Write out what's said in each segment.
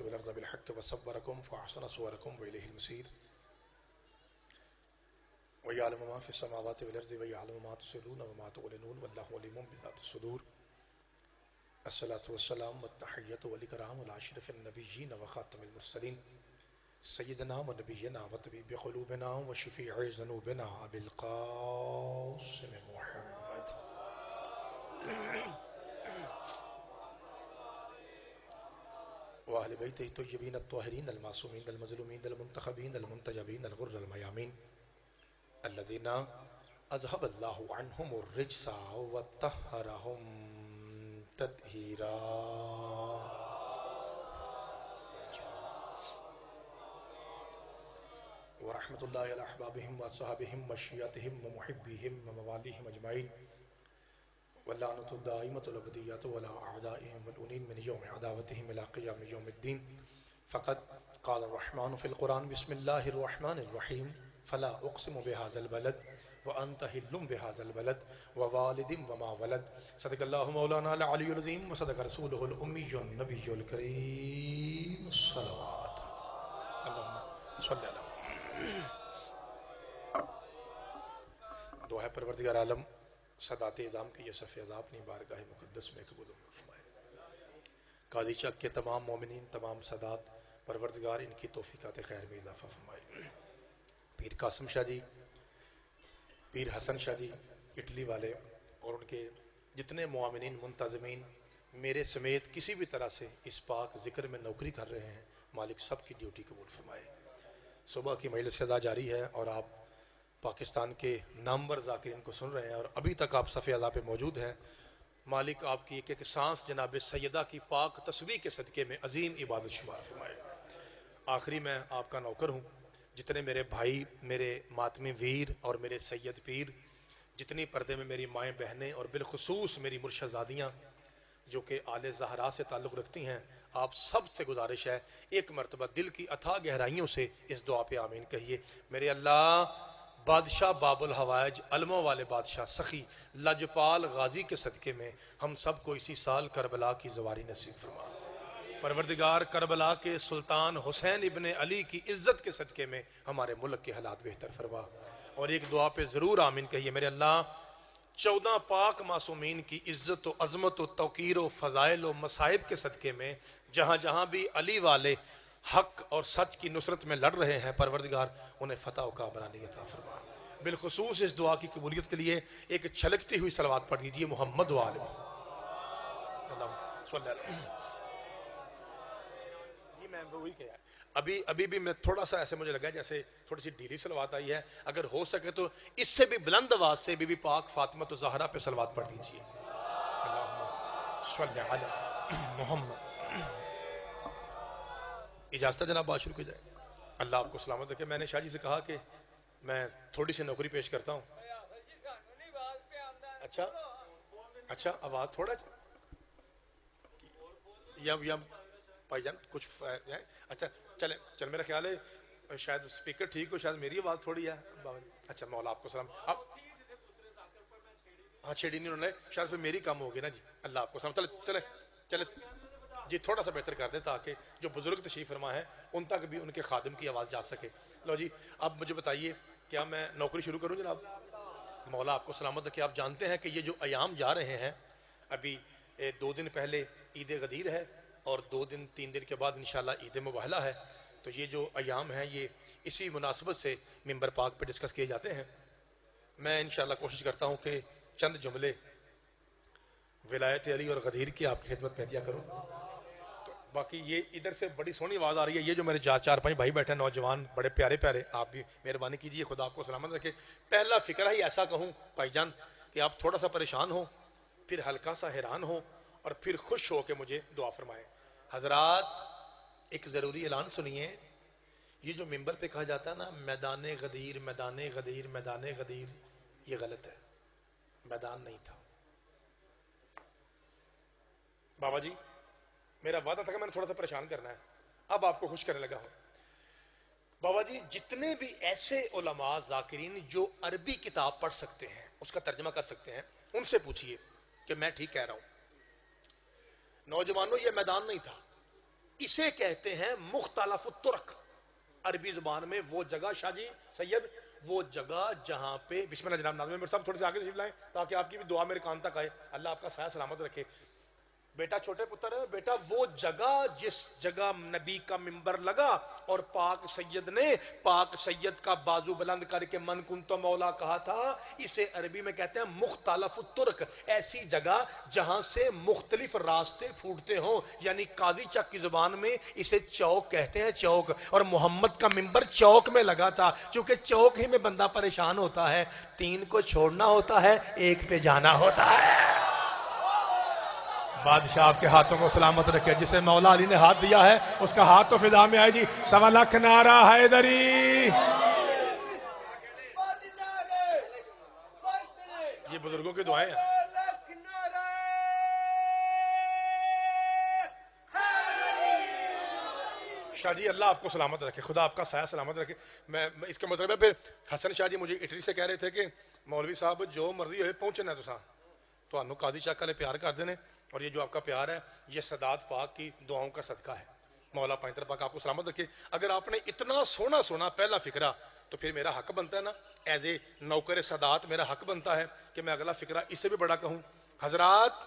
والأرض بالحق وصوركم فأحسن صوركم وإليه المصير ويعلم ما في السماوات والأرض ويعلم ما تسرون وما تعلنون والله عليم بذات الصدور. الصلاة والسلام والتحية والإكرام والعشرف النبيين وخاتم المرسلين سيدنا ونبينا وطبيب قلوبنا وشفيع ذنوبنا أبي القاسم محمد وأهل بيته الطيبين الطاهرين المعصومين المظلومين المنتخبين المنتجبين الغر الميامين الذين أذهب الله عنهم الرجس وطهرهم تطهيرا. ورحمة الله على أحبابهم وأصحابهم وشيعتهم ومحبيهم ومواليهم أجمعين واللعنة الدائمة الأبدية ولا أعدائهم والأنين من يوم عداوتهم إلى قيام يوم الدين. فقد قال الرحمن في القرآن بسم الله الرحمن الرحيم فلا أقسم بهذا البلد وأنت حل بهذا البلد ووالد وما ولد. صدق الله مولانا العلي العظيم وصدق رسوله الأمي النبي الكريم. الصلوات اللهم صل على دعا ہے پروردگار عالم سادات اعظام کی یہ صف عذاب اپنی بارگاہ مقدس میں قبول فرمائے. قاضی چک کے تمام مومنین تمام سادات پروردگار ان کی توفیقات خیر میں اضافہ فرمائے. پیر قاسم شاہ جی، پیر حسن شاہ جی اٹلی والے اور ان کے جتنے معاونین منتظمین میرے سمیت کسی بھی طرح سے اس پاک ذکر میں نوکری کر رہے ہیں، مالک سب کی ڈیوٹی قبول فرمائے. صبح کی مجلس ادا جاری ہے اور آپ پاکستان کے نامور ذاکرین کو سن رہے ہیں اور ابھی تک آپ صف اعلیٰ پہ موجود ہیں. مالک آپ کی ایک ایک سانس جناب سیدہ کی پاک تسبیح کے صدقے میں عظیم عبادت شمار فرمائے. آخری میں آپ کا نوکر ہوں. جتنے میرے بھائی، میرے ماتمی ویر اور میرے سید پیر، جتنی پردے میں میری مائیں بہنیں اور بالخصوص میری مرشدزادیاں جو کہ آل زہرا سے تعلق رکھتی ہیں، آپ سب سے گزارش ہے ایک مرتبہ دل کی اتھا گہرائیوں سے اس دعا پہ آمین کہیے. میرے اللہ بادشاہ باب الحوائج علموں والے بادشاہ سخی لجپال غازی کے صدقے میں ہم سب کو اسی سال کربلا کی زواری نصیب فرما. پروردگار کربلا کے سلطان حسین ابن علی کی عزت کے صدقے میں ہمارے ملک کے حالات بہتر فرما. اور ایک دعا پہ ضرور آمین کہیے. میرے اللہ 14 پاک معصومین کی عزت و عظمت و توقیر و فضائل و مصائب کے صدقے میں جہاں جہاں بھی علی والے حق اور سچ کی نصرت میں لڑ رہے ہیں، پروردگار انہیں فتح و کامرانی عطا فرما. بالخصوص اس دعا کی قبولیت کے لیے ایک چھلکتی ہوئی صلوات پڑھ دیجئے محمد و آل محمد. میں وہی کہا ابھی بھی میں تھوڑا سا ایسے مجھے لگا جیسے تھوڑی سی ڈھیلی صلوات آئی ہے. اگر ہو سکے تو اس سے بھی بلند آواز سے بی بی پاک فاطمہ تو زہرا پہ صلوات پڑھ دیجئے. اللہم صلی علی محمد. اجازت ہے جناب بات شروع کی جائے. اللہ آپ کو سلامت رکھے. میں نے شاہ جی سے کہا کہ میں تھوڑی سی نوکری پیش کرتا ہوں. اچھا آواز تھوڑا یا بھائی جان کچھ اچھا چل میرا خیال ہے شاید سپیکر ٹھیک ہو، شاید میری آواز تھوڑی ہے. اچھا مولا آپ کو سلام. ہاں چھیڑی نہیں انہوں نے، شاید پھر میری کم ہوگی نا جی. اللہ آپ کو سلام. چلے جی تھوڑا سا بہتر کر دیں تاکہ جو بزرگ تشریف فرما ہے ان تک بھی ان کے خادم کی آواز جا سکے. لو جی اب مجھے بتائیے کیا میں نوکری شروع کروں جناب؟ مولا آپ کو سلامت رکھے. آپ جانتے ہیں کہ یہ جو ایام جا رہے ہیں، ابھی 2 دن پہلے عید غدیر ہے اور 2-3 دن کے بعد انشاءاللہ عید مباہلہ ہے. تو یہ جو ایام ہیں یہ اسی مناسبت سے ممبر پاک پہ ڈسکس کیے جاتے ہیں. میں انشاءاللہ کوشش کرتا ہوں کہ چند جملے ولایت علی اور غدیر کی آپ کی خدمت میں دیا کروں. باقی یہ ادھر سے بڑی سونی آواز آ رہی ہے. یہ جو میرے 4-5 بھائی بیٹھے ہیں نوجوان بڑے پیارے پیارے، آپ بھی مہربانی کیجئے. خدا آپ کو سلامت رکھے. پہلا فکرہ ہی ایسا کہوں بھائی جان کہ آپ تھوڑا سا پریشان ہو، پھر ہلکا سا حیران ہو اور پھر خوش ہو کے مجھے دعا فرمائیں. حضرات ایک ضروری اعلان سنیے. یہ جو ممبر پہ کہا جاتا ہے نا میدان غدیر میدان غدیر میدان غدیر، یہ غلط ہے. میدان نہیں تھا. بابا جی میرا وعدہ تھا کہ میں نے تھوڑا سا پریشان کرنا ہے، اب آپ کو خوش کرنے لگا ہوں. بابا جی جتنے بھی ایسے علماء ذاکرین جو عربی کتاب پڑھ سکتے ہیں، اس کا ترجمہ کر سکتے ہیں، ان سے پوچھئے کہ میں ٹھیک کہہ رہا ہوں. نوجوانوں یہ میدان نہیں تھا. اسے کہتے ہیں مختلف الطرق عربی زبان میں وہ جگہ شاہ جی سید وہ جگہ جہاں پہ بسم اللہ جناب ناظرین میرے صاحب تھوڑے سے آگے تشریف لائیں تاکہ آپ کی بھی دعا میرے کان تک آئے اللہ آپ کا سایہ سلامت رکھے بیٹا چھوٹے پتر ہے بیٹا وہ جگہ جس جگہ نبی کا منبر لگا اور پاک سید نے پاک سید کا بازو بلند کر کے من کنت مولا کہا تھا اسے عربی میں کہتے ہیں مختلف الطرق ایسی جگہ جہاں سے مختلف راستے پھوٹتے ہوں یعنی قاضی چک کی زبان میں اسے چوک کہتے ہیں چوک اور محمد کا منبر چوک میں لگا تھا چونکہ چوک ہی میں بندہ پریشان ہوتا ہے 3 کو چھوڑنا ہوتا ہے 1 پہ جانا ہوتا ہے بادشاہ آپ کے ہاتھوں کو سلامت رکھے جسے مولا علی نے ہاتھ دیا ہے اس کا ہاتھ تو فضا میں آئے جی 1.25 لاکھ نعرہ حیدری یہ بزرگوں کی دعائیں ہیں شاہ جی اللہ آپ کو سلامت رکھے خدا آپ کا سایہ سلامت رکھے میں اس کا مطلب ہے پھر حسن شاہ جی مجھے اٹلی سے کہہ رہے تھے کہ مولوی صاحب جو مرضی ہوئے پہنچنا ہے تو انہوں قاضی چک والے پیار کر دینے اور یہ جو آپ کا پیار ہے یہ سادات پاک کی دعاؤں کا صدقہ ہے مولا پائنتر پاک آپ کو سلامت رکھے اگر آپ نے اتنا سونا پہلا فکرہ تو پھر میرا حق بنتا ہے نا ایز اے نوکر سادات میرا حق بنتا ہے کہ میں اگلا فکرہ اس سے بھی بڑا کہوں حضرات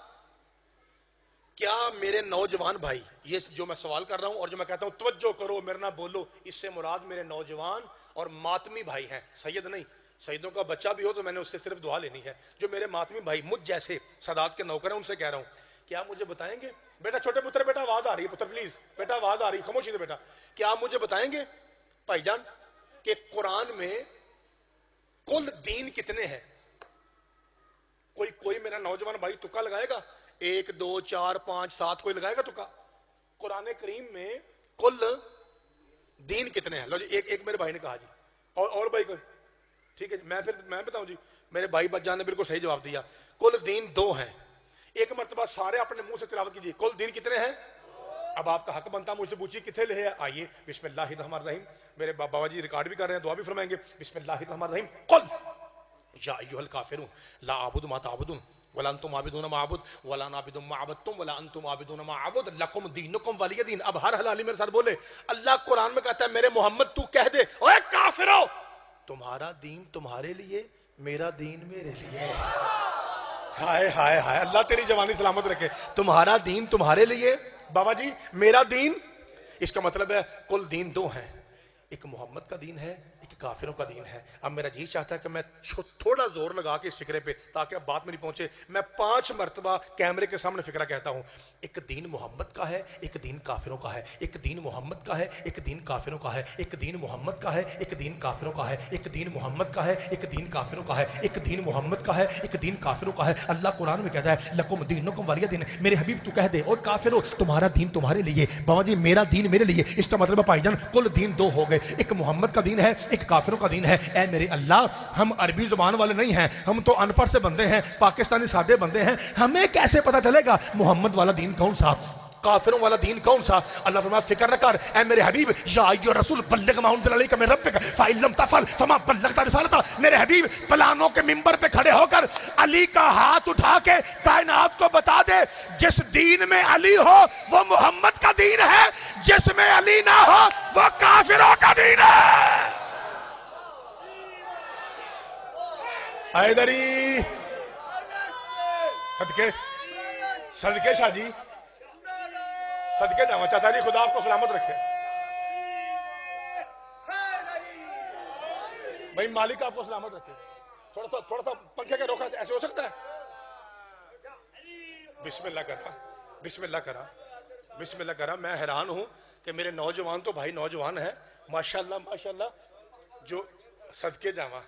کیا میرے نوجوان بھائی یہ جو میں سوال کر رہا ہوں اور جو میں کہتا ہوں توجہ کرو میرے نہ بولو اس سے مراد میرے نوجوان اور ماتمی بھائی ہیں سید نہیں سیدوں کا بچہ بھی ہو تو میں نے اس سے صرف دعا لینی ہے جو میرے ماتمی بھائی مجھ جیسے سادات کے نوکر ہیں ان سے کہہ رہا ہوں کیا مجھے بتائیں گے بیٹا چھوٹے پتر بیٹا آواز آ رہی ہے پتر پلیز بیٹا آواز آ رہی ہے خاموشی سے بیٹا کیا آپ مجھے بتائیں گے بھائی جان کہ قرآن میں کل دین کتنے ہیں کوئی میرا نوجوان بھائی تکا لگائے گا 1 2 4 5 7 کوئی لگائے گا تکا قرآن کریم میں کل دین کتنے ہیں لو جی ایک میرے بھائی نے کہا جی اور بھائی کوئی ٹھیک ہے میں بتاؤں جی میرے بھائی بچان نے بالکل صحیح جواب دیا کل دین 2 ہیں ایک مرتبہ سارے اپنے منہ سے تلاوت کیجیے کل دین کتنے ہیں اب آپ کا حق بنتا مجھ سے پوچھیے کتنے لے آئیے بسم اللہ الرحمن الرحیم میرے بابا جی ریکارڈ بھی کر رہے ہیں دعا بھی فرمائیں گے بسم اللہ الرحمن الرحیم قل یا ایھا الکافرون لا اعبد ما تعبدون ولا انتم عابدون ما اعبد ولا انا عابد ما عبدتم ولا انتم عابدون ما اعبد لکم دینکم ولی دین اب ہر حلالی میرے ساتھ بولے اللہ قرآن میں کہتا ہے میرے محمد تو کہہ دے اوے کافرو تمہارا دین تمہارے لیے میرا دین میرے لیے ہائے ہائے ہائے اللہ تیری جوانی سلامت رکھے تمہارا دین تمہارے لیے بابا جی میرا دین اس کا مطلب ہے کل دین 2 ہیں ایک محمد کا دین ہے ایک کافروں کا دین ہے اب میرا جی چاہتا ہے کہ میں تھوڑا زور لگا کے اس فکرے پہ تاکہ اب بات میری پہنچے میں 5 مرتبہ کیمرے کے سامنے فکرہ کہتا ہوں ایک دین محمد کا ہے ایک دین کافروں کا ہے ایک دین محمد کا ہے ایک دین کافروں کا ہے ایک دین محمد کا ہے ایک دین کافروں کا ہے ایک دین محمد کا ہے ایک دین کافروں کا ہے ایک دین محمد کا ہے ایک دین کافروں کا ہے اللہ قرآن میں کہتا ہے لکم دینکم ولی دین میرے حبیب تو کہہ دے اور کافروں تمہارا دین تمہارے لیے بابا جی میرا دین میرے لیے اس کا مطلب بھائی جان کل دین 2 ہو گئے ایک محمد کا دین ہے ایک کافروں کا دین ہے اے میرے اللہ ہم عربی زبان والے نہیں ہیں ہم تو ان پڑھ سے بندے ہیں پاکستانی سادے بندے ہیں ہمیں کیسے پتا چلے گا محمد والا دین کون سا کافروں والا دین کون سا اللہ فرماتا فکر نہ کر اے میرے حبیب یا ایھا الرسول بلغ ما انزل الیک من ربک فإن لم تفعل فما بلغت رسالتہ میرے حبیب پلانوں کے منبر پہ کھڑے ہو کر علی کا ہاتھ اٹھا کے کائنات کو بتا دے جس دین میں علی ہو وہ محمد کا دین ہے جس میں علی نہ ہو وہ کافروں کا دین ہے حیدری صدقے شاہ جی صدقے جاواں چاچا جی خدا آپ کو سلامت رکھے بھائی مالک آپ کو سلامت رکھے تھوڑا سا پنکھے کا روکا ایسے ہو سکتا ہے بسم اللہ کرا بسم اللہ کرا بسم اللہ کرا میں حیران ہوں کہ میرے نوجوان تو بھائی نوجوان ہیں ماشاءاللہ جو صدقے جاواں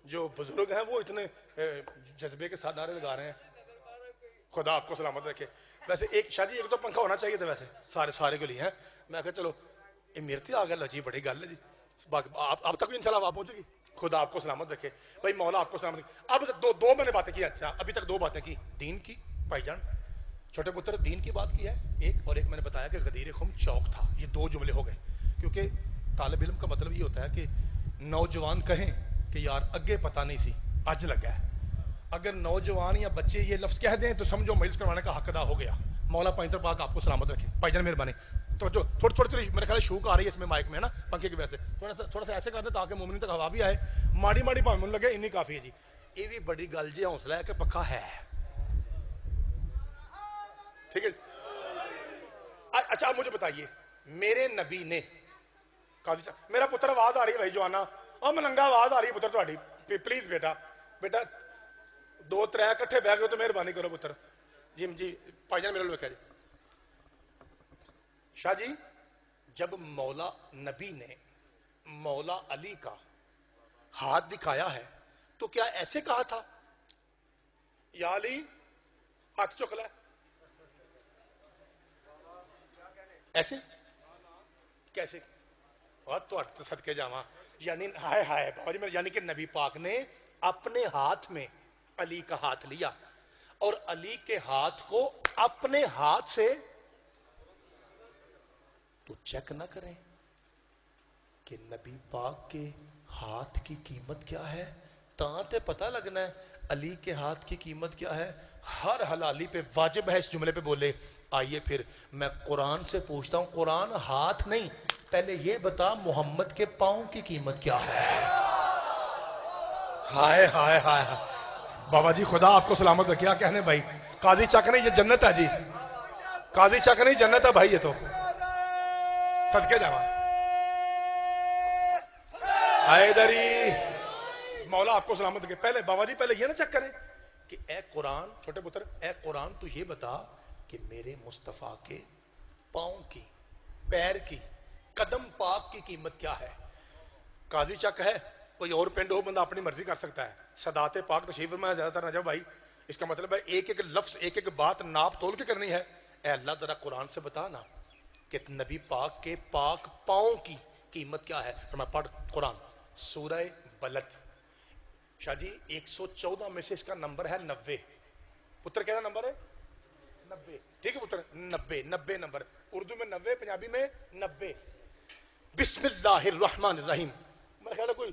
جو بزرگ ہیں وہ اتنے جذبے کے ساتھ نعرے لگا رہے ہیں خدا آپ کو سلامت رکھے ویسے ایک شاہ جی ایک تو پنکھا ہونا چاہیے تھا ویسے سارے کے لیے ہیں میں کہا چلو یہ میرتی آ گیا جی بڑی گل ہے جی آپ تک بھی انشاءاللہ آپ پہنچے گی خدا آپ کو سلامت رکھے بھائی مولا آپ کو سلامت رکھے اب دو میں نے باتیں کی اچھا ابھی تک 2 باتیں کی دین کی بھائی جان چھوٹے پتر دین کی بات کی ہے ایک اور ایک میں نے بتایا کہ غدیر خم چوک تھا یہ 2 جملے ہو گئے کیونکہ طالب علم کا مطلب یہ ہوتا ہے کہ نوجوان کہیں کہ یار اگے پتہ نہیں سی اج لگا ہے اگر نوجوان یا بچے یہ لفظ کہہ دیں تو سمجھو مجلس کروانے کا حق ادا ہو گیا مولا پائنتر پاک آپ کو سلامت رکھے بھائی جان مہربانی تو جو تھوڑی میرے خیال شوک آ رہی ہے اس میں مائک میں نا پنکھے کی وجہ سے تھوڑا سا ایسے کر دیں تاکہ مومنین تک ہوا بھی آئے. ماڑی ماڑی پاویں من لگے انی کافی ہے جی. یہ بھی بڑی گل جی حوصلہ ہے کہ پکا ہے. ٹھیک ہے. اچھا مجھے بتائیے میرے نبی نے میرا پتر آواز آ رہی ہے بھائی جوانا اور ملنگا آواز آ رہی ہے پتر تہاڈی پلیز بیٹا دو ترے کٹھے بہ گئے تو مہربانی کرو پتر. جی بھائی جان میرے لوگ جی. شاہ جی جب مولا نبی نے مولا علی کا ہاتھ دکھایا ہے تو کیا ایسے کہا تھا یا علی ہاتھ چک لے ایسے کیسے تو صدقے جاواں یعنی ہائے ہائے بابا جی یعنی کہ نبی پاک نے اپنے ہاتھ میں علی کا ہاتھ لیا اور علی کے ہاتھ کو اپنے ہاتھ سے تو چیک نہ کریں کہ نبی پاک کے ہاتھ کی قیمت کیا ہے. تاں تے پتہ لگنا ہے علی کے ہاتھ کی قیمت کیا ہے. ہر حلالی پہ واجب ہے اس جملے پہ بولے. آئیے پھر میں قرآن سے پوچھتا ہوں قرآن ہاتھ نہیں پہلے یہ بتا محمد کے پاؤں کی قیمت کیا ہے. ہائے ہائے ہائے بابا جی خدا آپ کو سلامت رکھے. کیا کہنے بھائی قاضی چک نہیں یہ جنت ہے جی. قاضی چک نہیں جنت ہے بھائی. یہ تو صدقے جاواں حیدری مولا آپ کو سلامت رکھے. پہلے بابا جی پہلے یہ نہ چیک کریں کہ اے قرآن چھوٹے پتر اے قرآن تو یہ بتا کہ میرے مصطفیٰ کے پاؤں کی پیر کی قدم پاک کی قیمت کیا ہے. قاضی چک ہے کوئی اور پنڈ ہو بندہ اپنی مرضی کر سکتا ہے. صدات پاک تشریف میں زیادہ تر نہ جاؤ بھائی. اس کا مطلب ہے ایک ایک لفظ ایک ایک بات ناپ تول کے کرنی ہے. اے اللہ ذرا قرآن سے بتا نا کہ نبی پاک کے پاک پاؤں کی قیمت کیا ہے. فرمایا پڑھ قرآن سورہ بلد. شاہ جی 114 میں سے اس کا نمبر ہے 90. پتر کہنا نمبر ہے 90. ٹھیک ہے پتر 90 نمبر. اردو میں 90 پنجابی میں 90. بسم اللہ الرحمن الرحیم. میرا خیال ہے کوئی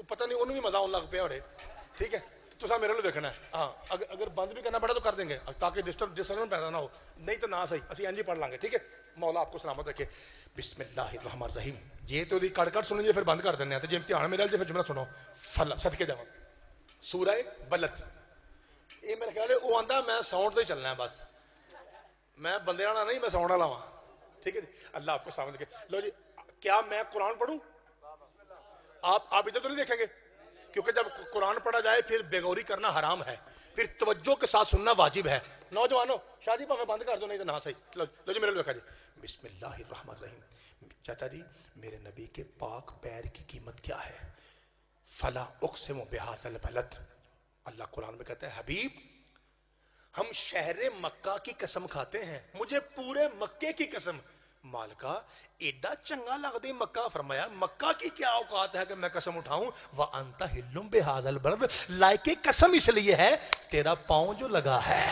پتہ نہیں انہوں بھی مزہ آن لگ پیا ہو رہے. ٹھیک ہے تو سا میرے لئے دیکھنا ہے. ہاں اگر بند بھی کرنا پڑا تو کر دیں گے تاکہ ڈسٹربن پیدا نہ ہو. نہیں تو نہ صحیح اسی انجی پڑھ لیں گے. ٹھیک ہے مولا آپ کو سلامت رکھے. بسم اللہ الرحمن الرحیم. جی تو کٹ کٹ سنیں پھر بند کر دینے ہیں. تو جی امتحان میرے پھر جملہ سنو صدقے جاواں سورہ بلد. یہ میرا خیال ہے وہ آندا میں ساؤنڈ تو ہی چلنا ہے بس. میں بندے والا نہیں میں ساؤنڈ والا ہوں. ٹھیک ہے جی اللہ آپ کو سلامت رکھے. لو جی کیا میں قرآن پڑھوں آپ ادھر تو نہیں دیکھیں گے کیونکہ جب قرآن پڑھا جائے پھر بےغوری کرنا حرام ہے. پھر توجہ کے ساتھ سننا واجب ہے. نوجوانوں شادی پاویں بند کر دو نہیں تو نہ صحیح. لو جی میرے لکھا جی بسم اللہ الرحمن الرحیم. چاچا جی میرے نبی کے پاک پیر کی قیمت کیا ہے. فلا اقسم بہذا البلد. اللہ قرآن میں کہتا ہے حبیب ہم شہر مکہ کی قسم کھاتے ہیں مجھے پورے مکے کی قسم. مالکا ایڈا چنگا لگ دی مکہ. فرمایا مکہ کی کیا اوقات ہے کہ میں قسم اٹھاؤں. وَأَنْتَ حِلٌّ بِهَذَا الْبَلَدِ. لائق قسم اس لیے ہے تیرا پاؤں جو لگا ہے.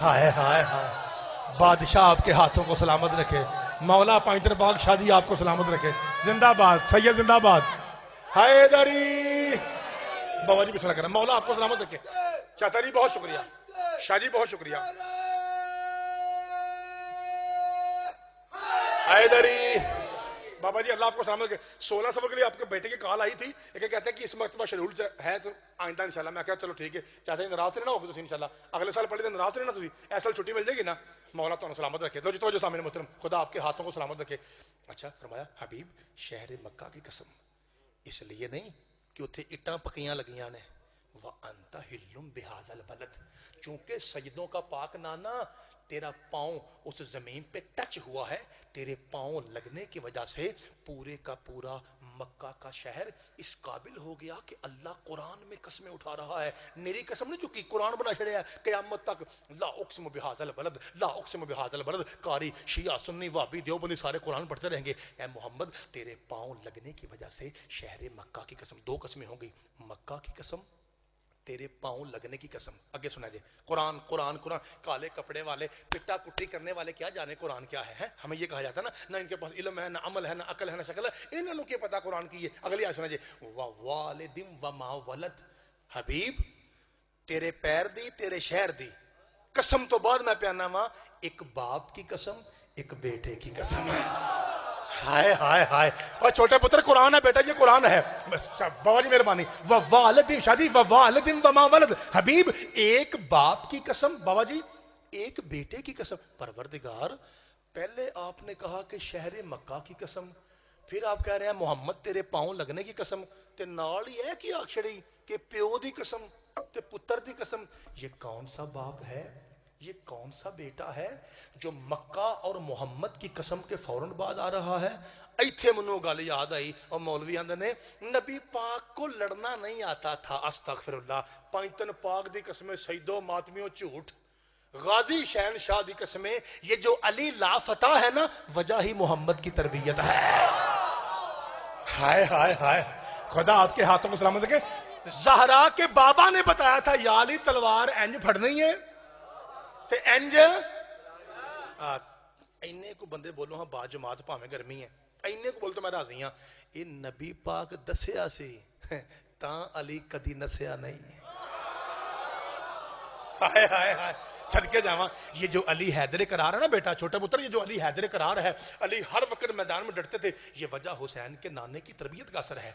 ہائے ہائے ہائے بادشاہ آپ کے ہاتھوں کو سلامت رکھے. مولا پائنٹر پاک شادی آپ کو سلامت رکھے. زندہ باد سید زندہ باد. حیدری بابا جی بسم کریں. مولا آپ کو سلامت رکھے. چاچا جی بہت شکریہ. شاہ جی بہت شکریہ. حیدری بابا جی اللہ آپ کو سلامت رکھے. 16 سفر کے لیے آپ کے بیٹے کی کال آئی تھی لیکن کہتے ہیں کہ اس مرتبہ شیڈول ہے تو آئندہ انشاءاللہ. میں کہا چلو ٹھیک ہے چاچا جی ناراض نہیں نہ ہوگی انشاءاللہ. اگلے سال پڑھے تو ناراض نہیں نہ تھی. ایسا چھٹی مل جائے گی نا. مولا تو سلامت رکھے. تو جو سامنے محترم خدا آپ کے ہاتھوں کو سلامت رکھے. اچھا فرمایا حبیب شہر مکہ کی قسم اس لیے نہیں کہ اتنے اٹاں پکیاں لگیاں نے. وَأَنْتَ حِلٌّ بِهَذَا الْبَلَدِ. چونکہ سجدوں کا پاک نانا تیرا پاؤں اس زمین پہ ٹچ ہوا ہے. تیرے پاؤں لگنے کی وجہ سے پورے کا پورا مکہ کا شہر اس قابل ہو گیا کہ اللہ قرآن میں قسمیں اٹھا رہا ہے. میری قسم نہیں چکی قرآن بنا چھڑیا ہے قیامت تک. لا اقسم بہذا البلد لا اقسم بہذا البلد. قاری شیعہ سنی وہابی دیوبندی سارے قرآن پڑھتے رہیں گے. اے محمد تیرے پاؤں لگنے کی وجہ سے شہر مکہ کی قسم. 2 قسمیں ہوں گی. مکہ کی قسم تیرے پاؤں لگنے کی قسم. آگے سنا جی قرآن قرآن قرآن. کالے کپڑے والے پٹا کٹی کرنے والے کیا جانے قرآن کیا ہے. ہمیں یہ کہا جاتا ہے نہ ان کے پاس علم ہے نہ عمل ہے نہ عقل ہے نہ شکل ہے. انہوں نے کیا پتا قرآن کی. اگلی آیت سنا جی ووالد وما ولد. حبیب تیرے پیر دی تیرے شہر دی قسم تو بعد میں پیانا وا. ایک باپ کی قسم ایک بیٹے کی قسم ہے. ہائے ہائے ہائے. اور چھوٹے پتر قرآن ہے بیٹا, یہ قرآن ہے. بابا جی مہربانی. ووالد شادی ووالد وما ولد. حبیب ایک باپ کی قسم, بابا جی ایک بیٹے کی قسم. پروردگار پہلے آپ نے کہا کہ شہر مکہ کی قسم, پھر آپ کہہ رہے ہیں محمد تیرے پاؤں لگنے کی قسم, تے نال ہی ہے کہ آخری کہ پیو دی قسم تے پتر دی قسم. یہ کون سا باپ ہے, یہ کون سا بیٹا ہے جو مکہ اور محمد کی قسم کے فوراً بعد آ رہا ہے؟ ایتھے منو گل یاد آئی, اور مولوی آندے نے نبی پاک کو لڑنا نہیں آتا تھا. استغفر اللہ. پانچتن پاک دی قسمیں سیدو ماتمیوں جھوٹ, غازی شہنشاہ دی قسمیں, یہ جو علی لا فتح ہے نا وجہ ہی محمد کی تربیت ہے. ہائے ہائے ہائے. خدا آپ کے ہاتھوں کو سلامت رکھے. زہرا کے بابا نے بتایا تھا یا علی تلوار انج پھڑنی ہے تے انج اینے کو بندے بولو ہاں با جماعت پاویں گرمی ہے, اینے کو بول تو میں راضی ہاں. یہ نبی پاک دسیا سی تاں علی کدی نسیا نہیں. ہائے ہائے ہائے. صدقے جاواں. یہ جو علی حیدر قرار ہے نا بیٹا, چھوٹا پتر, یہ جو علی حیدر قرار ہے, علی ہر وقت میدان میں ڈٹتے تھے, یہ وجہ حسین کے نانے کی تربیت کا اثر ہے.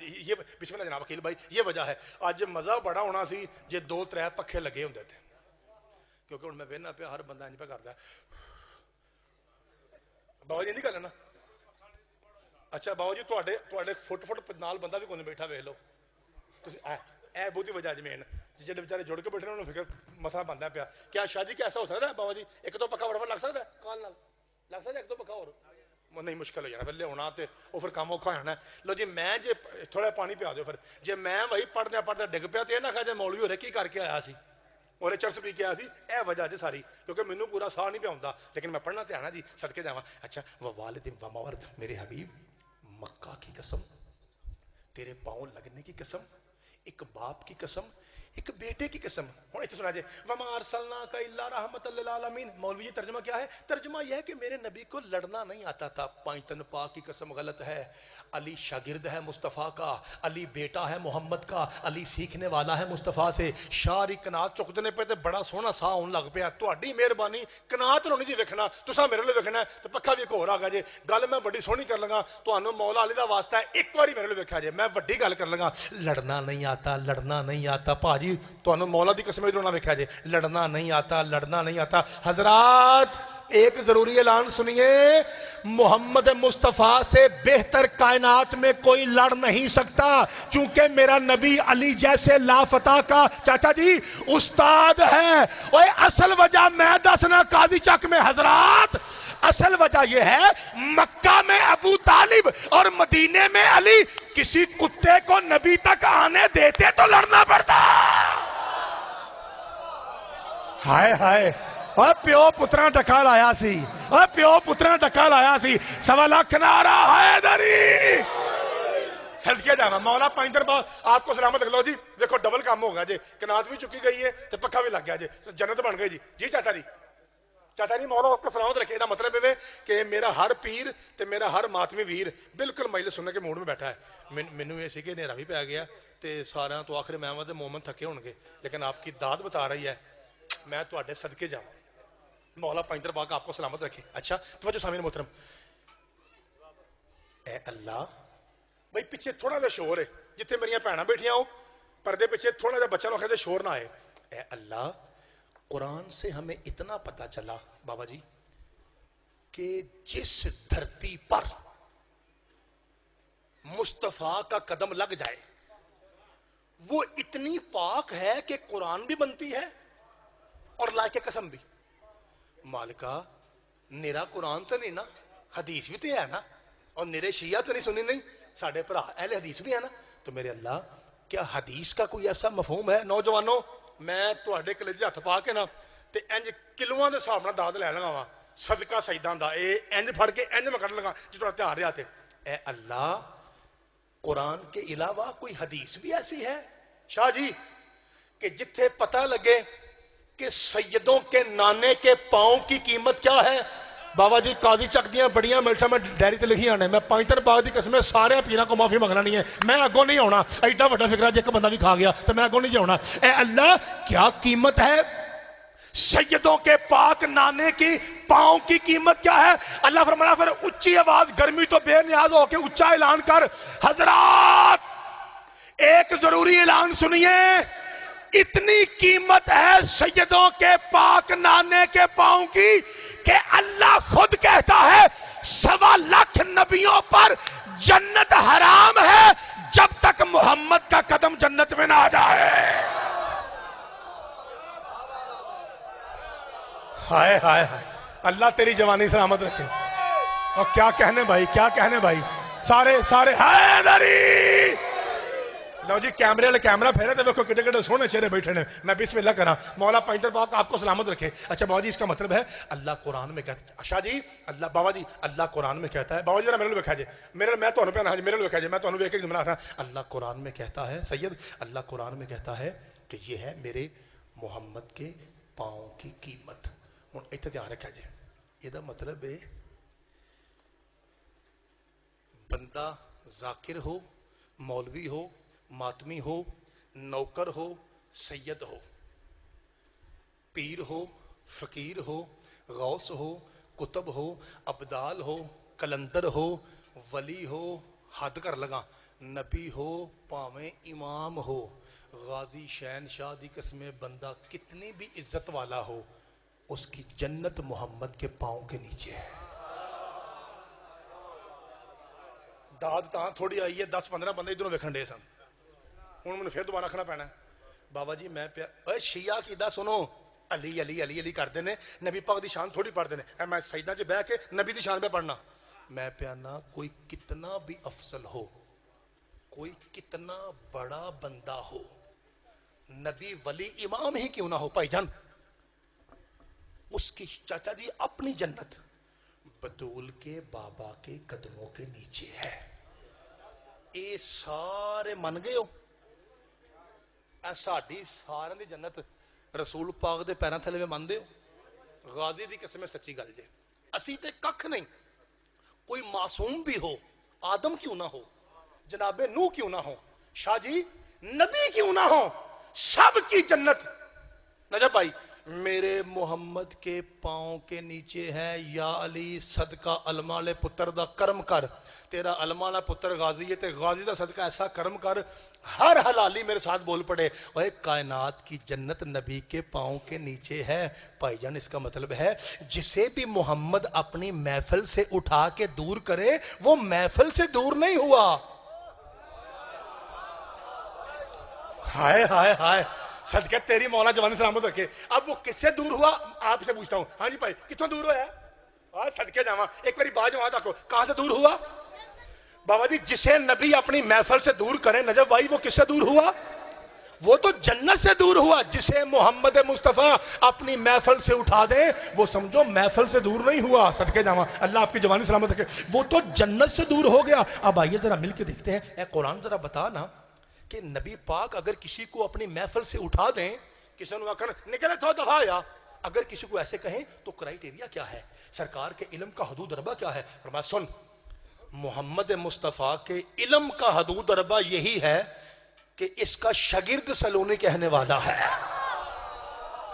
یہ بسم اللہ جناب وکیل بھائی, یہ وجہ ہے. آج مزہ بڑا ہونا سی جے 2-3 پکھے لگے ہوندے تھے, کیونکہ ہن میں وینا پیا ہر بندہ انج پہ کردا ہے. بابا جی نہیں کر لینا. اچھا بابا جی تواڈے فٹ نال بندہ بھی کوئی بیٹھا ویکھ لو تسی. اے بہت ہی وجہ جمین جڑے بیچارے جڑ کے بیٹھے انہوں فکر مسئلہ بنتا پیا. کیا شادی کی ایسا ہو سکتا ہے بابا جی؟ ایک دو پکا وڑ لگ سکتا ہے کال نال, لگ سکتا ہے ایک دو پکا اور نہیں, مشکل ہو جانا پھر لیا تے وہ پھر کام اوکھا ہونا ہے. لو جی میں جے تھوڑا پانی پیا دو, پھر جے میں وہی پڑھدے ڈگ پیا تے نہ کہا جے مولوی ہو رہے کی کر کے آیا سی اور چرس پی کے آیا سی. اے وجہ جی ساری, کیونکہ مینوں پورا ساہ نہیں پیا ہوندا, لیکن میں پڑھنا تے آنا جی. صدقے جاواں. اچھا ووالد وما ولد. میرے حبیب مکہ کی قسم, تیرے پاؤں لگنے کی قسم, ایک باپ کی قسم, ایک بیٹے کی قسم. ہوں اتنے سنا جائے وما ارسلناک الا رحمۃ للعالمین. مولوی جی ترجمہ کیا ہے؟ ترجمہ یہ ہے کہ میرے نبی کو لڑنا نہیں آتا تھا. پانچتن پاک کی قسم غلط ہے. علی شاگرد ہے مصطفیٰ کا, علی بیٹا ہے محمد کا, علی سیکھنے والا ہے مصطفیٰ سے. شاری کنات چک دینے پہ تے بڑا سونا سا ہون لگ پیا. تہاڈی مہربانی کنات نو نہیں جی ویکھنا, تساں میرے لے ویکھنا تے پکھا بھی ایک ہور آ گیا جے. گل میں بڑی سونی کر لگا, تہانوں مولا علی دا واسطہ ہے, ایک واری میرے لے ویکھیا جے. میں وڈی گل کر لگا, لڑنا نہیں آتا, لڑنا نہیں آتا. بھاجی تہانوں مولا دی قسم ادھر نہ ویکھیا جے, لڑنا نہیں آتا, لڑنا نہیں آتا. حضرات ایک ضروری اعلان سنیے, محمد مصطفیٰ سے بہتر کائنات میں کوئی لڑ نہیں سکتا, چونکہ میرا نبی علی جیسے لافتہ کا چاچا جی استاد ہے. اوے اصل وجہ میں دسنا قاضی چک میں حضرات, اصل وجہ یہ ہے مکہ میں ابو طالب اور مدینے میں علی, کسی کتے کو نبی تک آنے دیتے تو لڑنا پڑتا. ہائے ہائے. اور پیو پترا ٹکا لایا سی, اور پیو پترا ٹکا لایا سی. 1.25 لاکھ نعرہ حیدری. صدقے جانا مولا 5 دن بعد آپ کو سلامت رکھ. لو جی دیکھو ڈبل کام ہو گیا جی, کنات بھی چکی گئی ہے تو پکا بھی لگ گیا جی, جنت بن گئی جی. جی چاچا جی, چاچا جی مولا آپ کو سلامت رکھے. یہ مطلب ہے کہ میرا ہر پیر تے میرا ہر ماتمی ویر بالکل مجلس سننے کے موڈ میں بیٹھا ہے. مینوں یہ سی کہ نیرا بھی پی گیا تے سارا تو آخر میں مومن تھکے ہون گے, لیکن آپ کی داد بتا رہی ہے میں تواڈے صدقے جاواں. مولا 5 دن پاک آپ کو سلامت رکھے. اچھا توجہ سامعین محترم, اے اللہ بھائی پیچھے تھوڑا جا شور ہے, جتنے میری بھیناں بیٹھیاں ہو پردے پیچھے تھوڑا جا بچہ لوگ شور نہ آئے. اے اللہ قرآن سے ہمیں اتنا پتا چلا بابا جی کہ جس دھرتی پر مصطفیٰ کا قدم لگ جائے وہ اتنی پاک ہے کہ قرآن بھی بنتی ہے اور لائق قسم بھی. مالکا نیرا قرآن تو نہیں نا, حدیث بھی تو ہے نا, اور نیرے شیعہ تو نہیں سنی نہیں, ساڑھے پرا اہل حدیث بھی ہے نا. تو میرے اللہ کیا حدیث کا کوئی ایسا مفہوم ہے؟ نوجوانوں میں تواڈے کلیجے ہاتھ پا کے نا تے انج کلواں دے حساب نال داد لے لگا وا, صدقہ سجدہ دا اے انج پھڑ کے انج میں کر لگا جو تہاڈا تیار رہیا تے. اے اللہ قرآن کے علاوہ کوئی حدیث بھی ایسی ہے شاہ جی کہ جتھے پتہ لگے کہ سیدوں کے نانے کے پاؤں کی قیمت کیا ہے؟ بابا جی قاضی چک دیاں بڑیاں میرے میں ڈائری تے لکھی آنے, میں 5 دن بعد دی قسم سارے پیراں کو معافی منگنا نہیں ہے, میں اگوں نہیں ہونا. ایڈا بڑا فکرہ جے کہ بندہ بھی کھا گیا تو میں اگوں نہیں ہونا. اے اللہ کیا قیمت ہے سیدوں کے پاک نانے کی پاؤں کی قیمت کیا ہے؟ اللہ فرمایا پھر اچھی آواز، گرمی تو بے نیاز ہو کے اچھا اعلان کر، حضرات ایک ضروری اعلان سنیے، اتنی قیمت ہے سیدوں کے پاک نانے کے پاؤں کی کہ اللہ خود کہتا ہے 1.25 لاکھ نبیوں پر جنت حرام ہے جب تک محمد کا قدم جنت میں نہ آ جائے۔ ہائے ہائے ہائے، اللہ تیری جوانی سلامت رکھے۔ اور کیا کہنے بھائی، کیا کہنے بھائی، سارے حیدری۔ لو جی کیمرے والے کیمرہ پھیرے تو دیکھو کٹے کٹے سونے چہرے بیٹھے نے۔ میں بسم اللہ کرا، مولا پینٹر پاک آپ کو سلامت رکھے۔ اچھا بابا جی اس کا مطلب ہے اللہ قرآن میں کہتا ہے، شاہ جی اللہ، بابا جی اللہ قرآن میں کہتا ہے، بابا جی ذرا میرے لئے وکھا جے، میں تو انہوں پہ میرے لئے وکھا جے، میں تو انہوں ایک جملہ رہا، اللہ قرآن میں کہتا ہے، سید اللہ قرآن میں کہتا ہے کہ یہ ہے میرے محمد کے پاؤں کی قیمت۔ ہوں اتنے دھیان رکھا جائے، یہ مطلب ہے بندہ ذاکر ہو، مولوی ہو، ماتمی ہو، نوکر ہو، سید ہو، پیر ہو، فقیر ہو، غوث ہو، کتب ہو، ابدال ہو، کلندر ہو، ولی ہو، حد کر لگا، نبی ہو، پاویں امام ہو، غازی شہنشاہ دی قسمیں بندہ کتنی بھی عزت والا ہو، اس کی جنت محمد کے پاؤں کے نیچے ہے۔ داد تاں تھوڑی آئی ہے، 10-15 بندے ادھروں ویکھن ڈے سن، ہوں مجھے پھر دوبارہ رکھنا پینا ہے۔ بابا جی میں اے شیعہ کی دا سنو، علی علی علی علی کر دینے، نبی پاک دی شان تھوڑی پڑھ دینے، اے میں سیدنا جی بہ کے نبی دی شان پہ پڑھنا، میں پیانا کوئی کتنا بھی افضل ہو، کوئی کتنا بڑا بندہ ہو، نبی ولی امام ہی کیوں نہ ہو بھائی جان، اس کی چاچا جی اپنی جنت بطول کے بابا کے قدموں کے نیچے ہے۔ اے سارے من گئے ہو، اے ساڑی سارے دی جنت رسول پاک دے پیران تھلے میں من دے ہو۔ غازی دی قسم سچی گل جے، اسی تے ککھ نہیں، کوئی معصوم بھی ہو، آدم کیوں نہ ہو، جناب نوح کیوں نہ ہو، شاہ جی نبی کیوں نہ ہو، سب کی جنت نجب بھائی میرے محمد کے پاؤں کے نیچے ہے۔ یا علی صدقہ علمہ پتر دا کرم کر، تیرا علمہ پتر غازی ہے تے غازی دا صدقہ ایسا کرم کر، ہر حلالی میرے ساتھ بول پڑے، اوہ کائنات کی جنت نبی کے پاؤں کے نیچے ہے۔ بھائی جان اس کا مطلب ہے جسے بھی محمد اپنی محفل سے اٹھا کے دور کرے وہ محفل سے دور نہیں ہوا۔ ہائے ہائے ہائے، صدقہ تیری مولا جوانی سلامت رکھے۔ اب وہ کس سے دور ہوا آپ سے پوچھتا ہوں، ہاں جی بھائی کتوں دور ہوا ہے؟ صدقے جاواں ایک باری باز جوان رکھو، کہاں سے دور ہوا؟ بابا جی جسے نبی اپنی محفل سے دور کرے نجف بھائی وہ کس سے دور ہوا؟ وہ تو جنت سے دور ہوا۔ جسے محمد مصطفیٰ اپنی محفل سے اٹھا دے وہ سمجھو محفل سے دور نہیں ہوا۔ صدقے جاواں اللہ آپ کی جوانی سلامت رکھے، وہ تو جنت سے دور ہو گیا۔ اب آئیے ذرا مل کے دیکھتے ہیں، اے قرآن ذرا بتا نا کہ نبی پاک اگر کسی کو اپنی محفل سے اٹھا دیں، کسی نے کہا نکلے تو دفعہ یا، اگر کسی کو ایسے کہیں تو کرائیٹیریا کیا ہے؟ سرکار کے علم کا حدود اربہ کیا ہے؟ فرمایا سن، محمد مصطفیٰ کے علم کا حدود اربہ یہی ہے کہ اس کا شاگرد سلونی کہنے والا ہے۔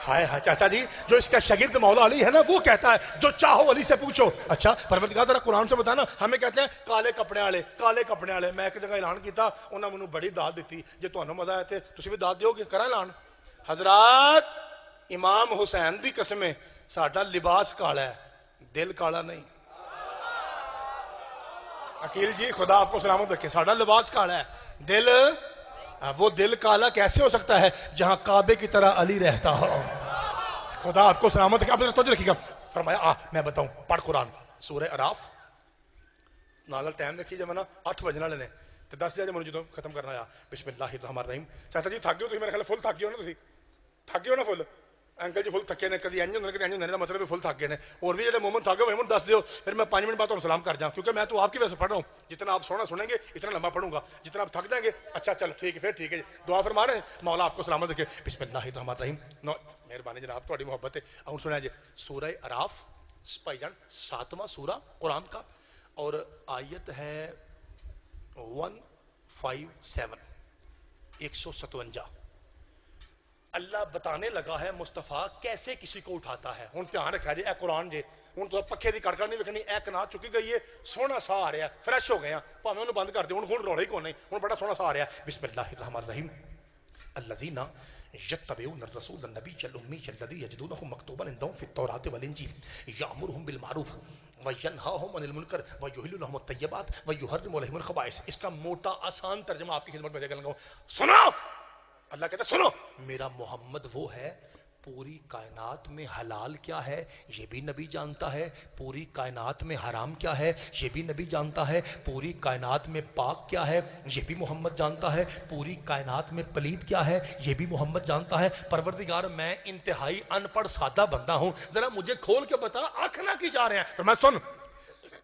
ہائے ہائے چاچا جی جو اس کا شاگرد مولا علی ہے نا وہ کہتا ہے جو چاہو علی سے پوچھو۔ اچھا پروردگار ذرا قرآن سے بتانا، ہمیں کہتے ہیں کالے کپڑے والے، کالے کپڑے والے۔ میں ایک جگہ اعلان کیتا، انہوں نے مجھے بڑی داد دیتی، جے تانوں مزہ آئے تھے تسی بھی داد دیو گے، کرا اعلان۔ حضرات امام حسین دی قسمیں ساڈا لباس کالا ہے، دل کالا نہیں۔ عقیل جی خدا آپ کو سلامت رکھے، ساڈا لباس کالا ہے، دل، وہ دل کالا کیسے ہو سکتا ہے جہاں کعبے کی طرح علی رہتا ہو؟ خدا آپ کو سلامت رکھے۔ آپ نے توجہ رکھیے گا، فرمایا میں بتاؤں پڑھ قرآن سورہ اعراف نال ٹائم دیکھیے جب نا 8 بجنے والے نے تے 10 بجے مجھے جدوں ختم کرنا آیا بسم اللہ الرحمن الرحیم۔ چاچا جی تھک گئے تسی، میرے خیال فل تھک گئے ہو نا، تسی تھک گئے ہو نا فل؟ انکل جی فل تھکے نے، کدی انج کدی انج ہونے، مطلب فل تھک گئے نے۔ اور بھی جڑے مومن تھک گئے ہوئے دس دیو، پھر میں 5 منٹ بعد تمہیں سلام کر جاؤں، کیونکہ میں تو آپ کی وجہ سے پڑھ رہا ہوں، جتنا آپ سونا سنیں گے اتنا لمبا پڑھوں گا، جتنا آپ تھک جائیں گے۔ اچھا چلو ٹھیک ہے، پھر ٹھیک ہے جی، دعا فرما رہے ہیں مولا آپ کو سلامت رکھے۔ بسم اللہ الرحمن الرحیم۔ مہربانی جناب تہاڈی محبت ہے۔ ہن سنیا جی سورہ اعراف بھائی جان 7واں سورہ قرآن کا، اور آیت ہے 157 157۔ اللہ بتانے لگا ہے مصطفیٰ کیسے کسی کو اٹھاتا ہے. ہن دھیان رکھا جی اے قرآن جے ہن تو پکھے دی کڑکڑ نہیں ویکھنی, اے کنات چکی گئی ہے, سونا سا آ رہا ہے, فریش ہو گئے ہیں, بھاویں اونوں بند کر دے, ہن رولا ہی کوئی نہیں, ہن بڑا سونا سا آ رہا ہے. بسم اللہ الرحمن الرحیم. الذین یتبعون الرسول النبی الأمی الذی یجدونہ مکتوبا عندہم فی التوراۃ والانجیل یأمرہم بالمعروف وینہاہم عن المنکر ویحل لہم الطیبات ویحرم علیہم الخبائث. اس کا موٹا آسان ترجمہ آپ کی خدمت میں دے گا. سنو, اللہ کہتا ہے سنو, میرا محمد وہ ہے پوری کائنات میں حلال کیا ہے یہ بھی نبی جانتا ہے, پوری کائنات میں حرام کیا ہے یہ بھی نبی جانتا ہے, پوری کائنات میں پاک کیا ہے یہ بھی محمد جانتا ہے, پوری کائنات میں پلید کیا ہے یہ بھی محمد جانتا ہے. پروردگار میں انتہائی ان پڑھ سادہ بندہ ہوں, ذرا مجھے کھول کے بتا آنکھ نہ کی جا رہے ہیں. تو میں سن,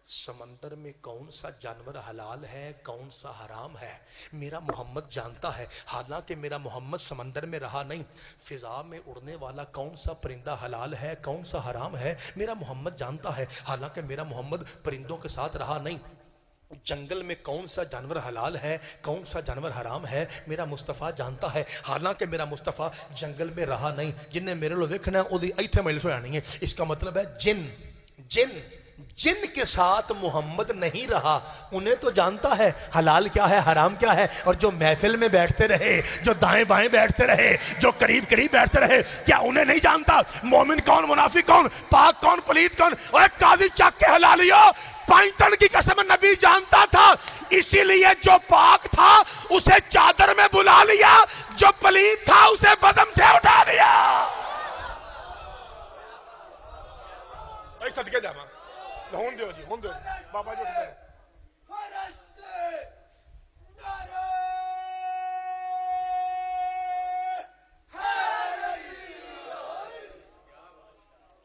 سمندر میں کون سا جانور حلال ہے کون سا حرام ہے میرا محمد جانتا ہے, حالانکہ میرا محمد سمندر میں رہا نہیں. فضا میں اڑنے والا کون سا پرندہ حلال ہے کون سا حرام ہے میرا محمد جانتا ہے, حالانکہ میرا محمد پرندوں کے ساتھ رہا نہیں. جنگل میں کون سا جانور حلال ہے کون سا جانور حرام ہے میرا مصطفیٰ جانتا ہے, حالانکہ میرا مصطفیٰ جنگل میں رہا نہیں. جن نے میرے لو دیکھنا ہے وہ ایتھے مجلس میں آنی ہے. اس کا مطلب ہے جن کے ساتھ محمد نہیں رہا انہیں تو جانتا ہے حلال کیا ہے حرام کیا ہے, اور جو محفل میں بیٹھتے رہے, جو دائیں بائیں بیٹھتے رہے, جو قریب قریب بیٹھتے رہے, کیا انہیں نہیں جانتا مومن کون منافق کون پاک کون پلید کون؟ اور قاضی چک کے حلالیو, 5 ٹن کی قسم نبی جانتا تھا, اسی لیے جو پاک تھا اسے چادر میں بلا لیا, جو پلید تھا اسے بزم سے اٹھا لیا. صدقے جاواں ہون دیو جی, ہون دیو بابا جی اٹھتے ہیں.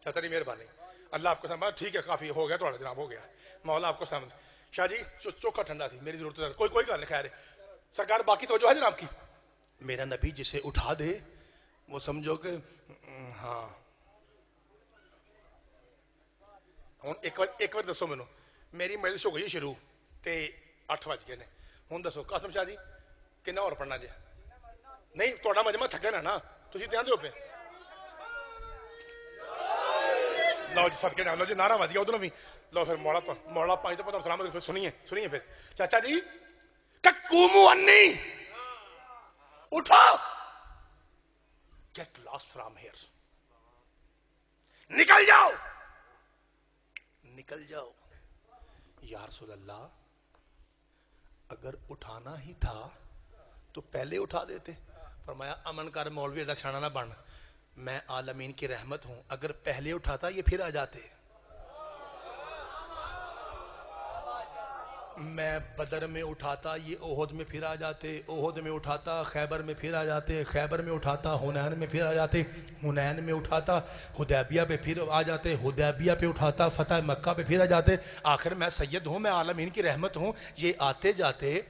چاچا جی مہربانی, اللہ آپ کو سمجھ, ٹھیک ہے کافی ہو گیا تھوڑا جناب, ہو گیا, مولا آپ کو سمجھ. شاہ جی چوکھا ٹھنڈا تھی, میری ضرورت ہے کوئی گل نہیں. خیر سرکار باقی توجہ ہے جناب کی. میرا نبی جسے اٹھا دے وہ سمجھو کہ ہاں. ایک بار دسو مینو, میری مجلس ہو گئی شروع تے 8 بج گئے نے, ہوں دسو قاسم شاہ جی کنا اور پڑھنا جی؟ نہیں تھوڑا مجمع تھکے نا تسی دھیان دیو پہ. لو جی صدقے جاؤ, لو جی نعرہ بج گیا ادھر بھی. لو پھر مولا 5 تو پتہ سلامت. پھر سنیے پھر چاچا جی قوموا انی, اٹھو, گیٹ لاسٹ فرام ہیئر, نکل جاؤ. یا رسول اللہ اگر اٹھانا ہی تھا تو پہلے اٹھا دیتے. فرمایا امن کر مولوی ایڈا سیاںا نہ بن, میں عالمین کی رحمت ہوں, اگر پہلے اٹھاتا یہ پھر آ جاتے. میں بدر میں اٹھاتا یہ احد میں پھر آ جاتے, احد میں اٹھاتا خیبر میں پھر آ جاتے, خیبر میں اٹھاتا حنین میں پھر آ جاتے, حنین میں اٹھاتا حدیبیہ پہ پھر آ جاتے, حدیبیہ پہ اٹھاتا فتح مکہ پہ پھر آ جاتے. آخر میں سید ہوں, میں عالمین کی رحمت ہوں, یہ آتے جاتے